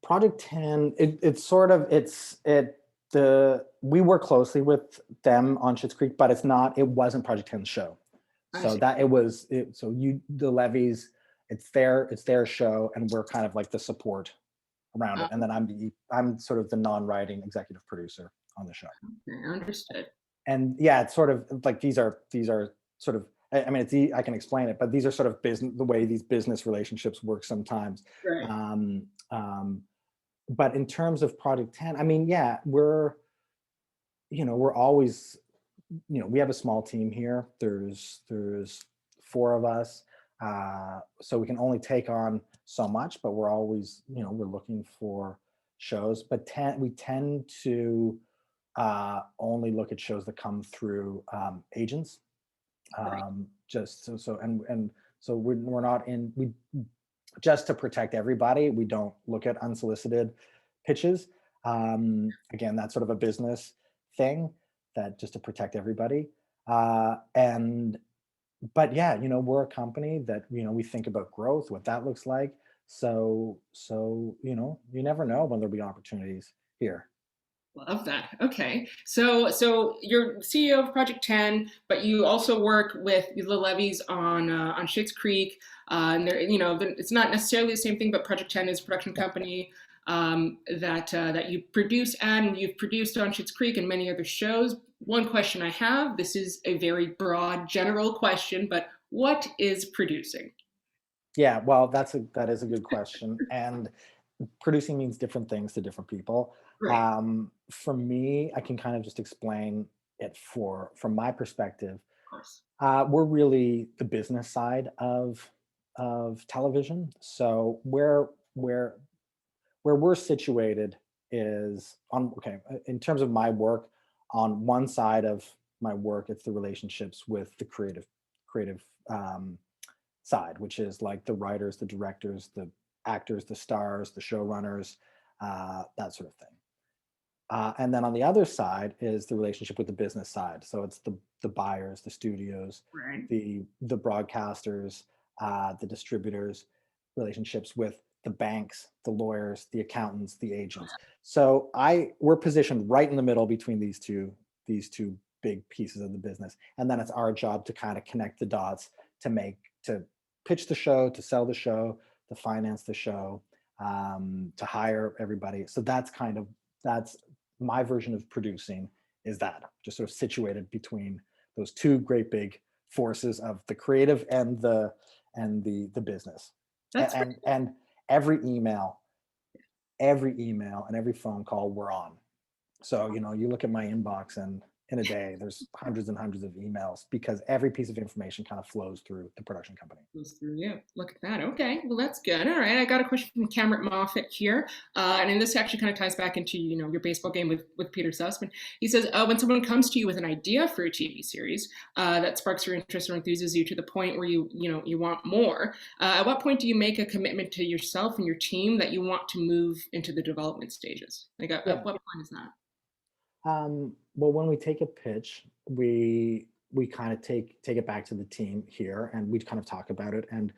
Project 10, we work closely with them on Schitt's Creek, but it wasn't Project 10's show. I So see. the Levies, it's their show, and we're kind of like the support around it. And then I'm sort of the non-writing executive producer on the show. Okay, understood. And yeah, it's sort of like these are sort of, I mean, I can explain it, but these are sort of the way these business relationships work sometimes. Right. But in terms of Project 10, I mean, yeah, we're always, we have a small team here. There's 4 of us. So we can only take on so much, but we're always, we're looking for shows, but we tend to only look at shows that come through agents. Right. Just so we're not just to protect everybody, we don't look at unsolicited pitches. Again, that's sort of a business thing, that just to protect everybody. But yeah, we're a company that, we think about growth, what that looks like. So, you never know when there'll be opportunities here. Love that. Okay. So you're CEO of Project 10, but you also work with the Levies on Schitt's Creek. And it's not necessarily the same thing, but Project 10 is a production company that you produce, and you've produced on Schitt's Creek and many other shows. One question I have, this is a very broad, general question, but what is producing? Yeah, well, that is a good question. And producing means different things to different people. Right. For me, I can kind of just explain it from my perspective. Of course. We're really the business side of television. So where we're situated is in terms of my work, on one side of my work, it's the relationships with the creative side, which is like the writers, the directors, the actors, the stars, the showrunners, that sort of thing. And then on the other side is the relationship with the business side. So it's the buyers, the studios, Right. the broadcasters, the distributors, relationships with the banks, the lawyers, the accountants, the agents. So we're positioned right in the middle between these two big pieces of the business. And then it's our job to kind of connect the dots to pitch the show, to sell the show, to finance the show, to hire everybody. So that's my version of producing, is that just sort of situated between those two great big forces of the creative and the business. That's And every email and every phone call we're on. So, you look at my inbox, and in a day, there's hundreds and hundreds of emails, because every piece of information kind of flows through the production company. Yeah, look at that. Okay, well, that's good. All right, I got a question from Cameron Moffat here, and this actually kind of ties back into your baseball game with Peter Sussman. He says, when someone comes to you with an idea for a TV series that sparks your interest or enthuses you to the point where you want more, at what point do you make a commitment to yourself and your team that you want to move into the development stages? Like, at what point is that? Well, when we take a pitch, we kind of take it back to the team here, and we kind of talk about it, and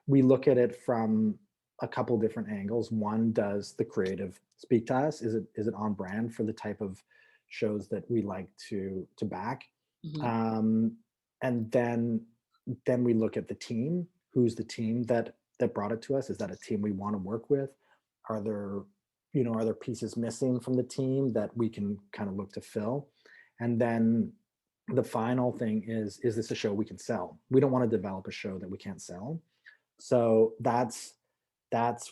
we look at it from a couple different angles. One, does the creative speak to us? Is it on brand for the type of shows that we like to back? Mm-hmm. And then we look at the team. Who's the team that brought it to us? Is that a team we want to work with? Are there pieces missing from the team that we can kind of look to fill? And then the final thing is this a show we can sell? We don't want to develop a show that we can't sell. So that's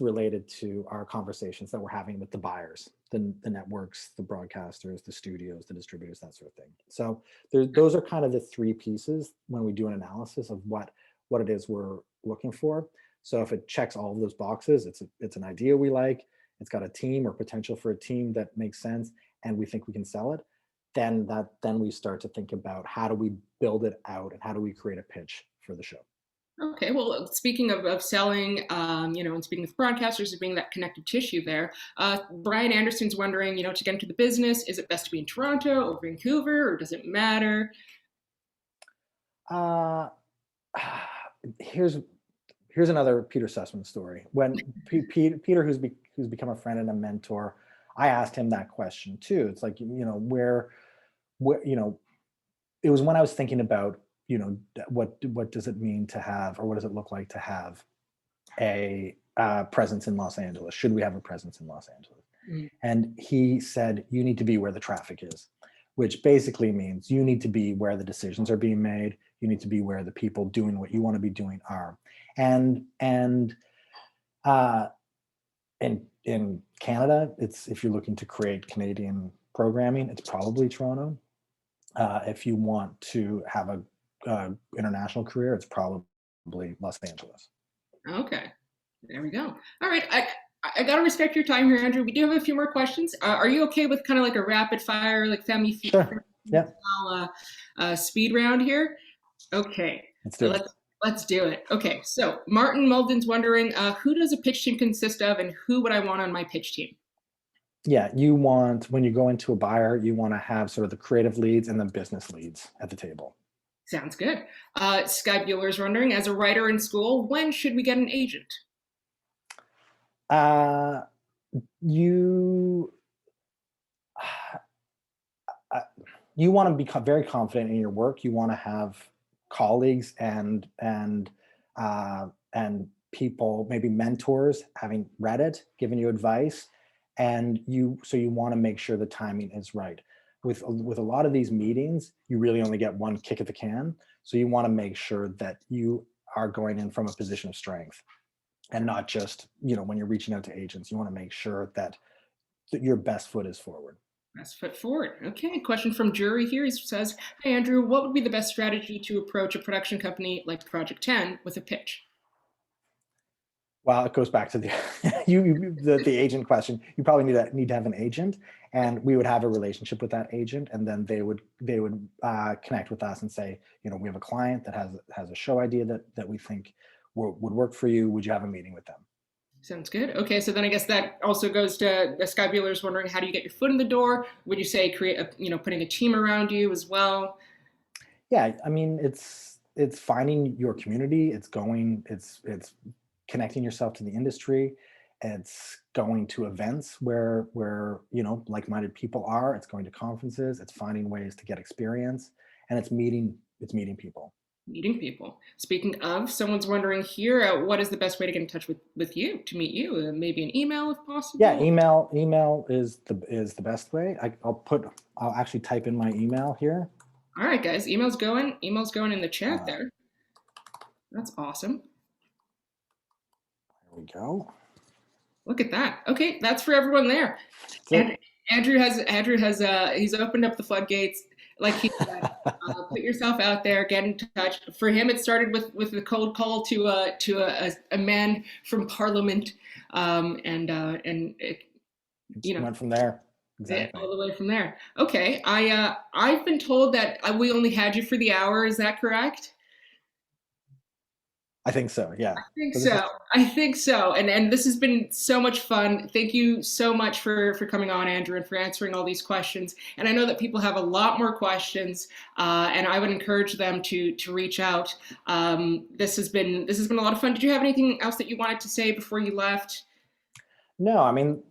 related to our conversations that we're having with the buyers, the networks, the broadcasters, the studios, the distributors, that sort of thing. So those are kind of the 3 pieces when we do an analysis of what it is we're looking for. So if it checks all of those boxes, it's an idea we like, it's got a team or potential for a team that makes sense, and we think we can sell it, then we start to think about how do we build it out, and how do we create a pitch for the show. Okay, well, speaking of selling, and speaking of broadcasters as being that connective tissue there, Brian Anderson's wondering, to get into the business, is it best to be in Toronto or Vancouver, or does it matter? Here's another Peter Sussman story. When Peter, who's become a friend and a mentor, I asked him that question too. It's like, where, it was when I was thinking about, what does it mean to have, or what does it look like to have a presence in Los Angeles? Should we have a presence in Los Angeles? Mm. And he said, you need to be where the traffic is, which basically means you need to be where the decisions are being made. You need to be where the people doing what you want to be doing are. And in Canada, if you're looking to create Canadian programming, it's probably Toronto. If you want to have a international career, it's probably Los Angeles. Okay, there we go. All right, I gotta respect your time here, Andrew. We do have a few more questions. Are you okay with kind of like a rapid fire, like family Sure. Yeah. Speed round here? Okay, Let's do it. Let's do it. Okay, so Martin Mulden's wondering, who does a pitch team consist of, and who would I want on my pitch team? Yeah, when you go into a buyer, you want to have sort of the creative leads and the business leads at the table. Sounds good. Sky Bueller's wondering, as a writer in school, when should we get an agent? You want to become very confident in your work. You want to have colleagues and people, maybe mentors, having read it, giving you advice, so you want to make sure the timing is right. With a lot of these meetings, you really only get one kick at the can. So you want to make sure that you are going in from a position of strength, and not just, when you're reaching out to agents, you want to make sure that your best foot is forward. Best foot forward. Okay, question from Jury here. He says, "Hi Andrew, what would be the best strategy to approach a production company like Project 10 with a pitch?" Well, it goes back to the agent question. You probably need to have an agent, and we would have a relationship with that agent, and then they would connect with us and say, we have a client that has a show idea that we think would work for you. Would you have a meeting with them? Sounds good. Okay, so then I guess that also goes to Sky Bueller's wondering, how do you get your foot in the door? Would you say putting a team around you as well? Yeah, I mean, it's finding your community. It's connecting yourself to the industry. It's going to events where like-minded people are. It's going to conferences. It's finding ways to get experience, and it's meeting people. Meeting people. Speaking of, someone's wondering here, what is the best way to get in touch with you, to meet you? Maybe an email if possible? Yeah, email is the best way. I'll actually type in my email here. All right, guys, email's going in the chat there. That's awesome. There we go. Look at that. Okay, that's for everyone there. And Andrew has he's opened up the floodgates. Like he said, put yourself out there, get in touch. For him, it started with a cold call to a man from Parliament, and it went from there. Exactly. All the way from there. Okay, I've been told that we only had you for the hour. Is that correct? I think so, yeah. I think so. And this has been so much fun. Thank you so much for coming on, Andrew, and for answering all these questions. And I know that people have a lot more questions, and I would encourage them to reach out. This has been a lot of fun. Did you have anything else that you wanted to say before you left? No, I mean,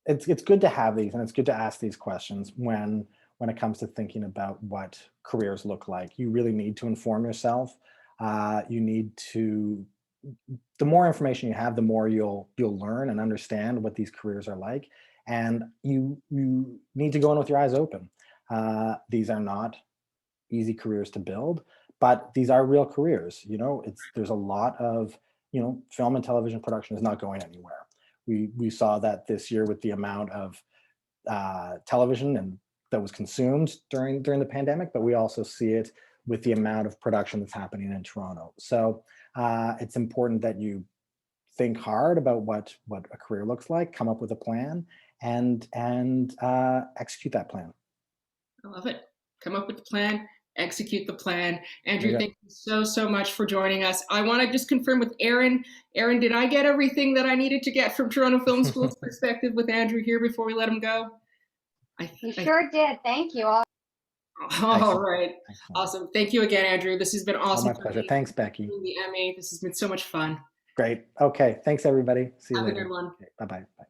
it's good to have these, and it's good to ask these questions when it comes to thinking about what careers look like. You really need to inform yourself. You need to, the more information you have, the more you'll learn and understand what these careers are like. And you need to go in with your eyes open. These are not easy careers to build, but these are real careers. There's a lot of, film and television production is not going anywhere. We saw that this year with the amount of television and that was consumed during the pandemic, but we also see it with the amount of production that's happening in Toronto. So it's important that you think hard about what a career looks like, come up with a plan, and execute that plan. I love it. Come up with the plan, execute the plan. Andrew, thank you so much for joining us. I want to just confirm with Aaron. Aaron, did I get everything that I needed to get from Toronto Film School's perspective with Andrew here before we let him go? You sure did. Thank you. All right. Excellent. Awesome. Thank you again, Andrew. This has been awesome. Oh, my pleasure. Thanks, Becky. The Emmy. This has been so much fun. Great. Okay. Thanks, everybody. See you later. Have a good one. Okay. Bye-bye. Bye.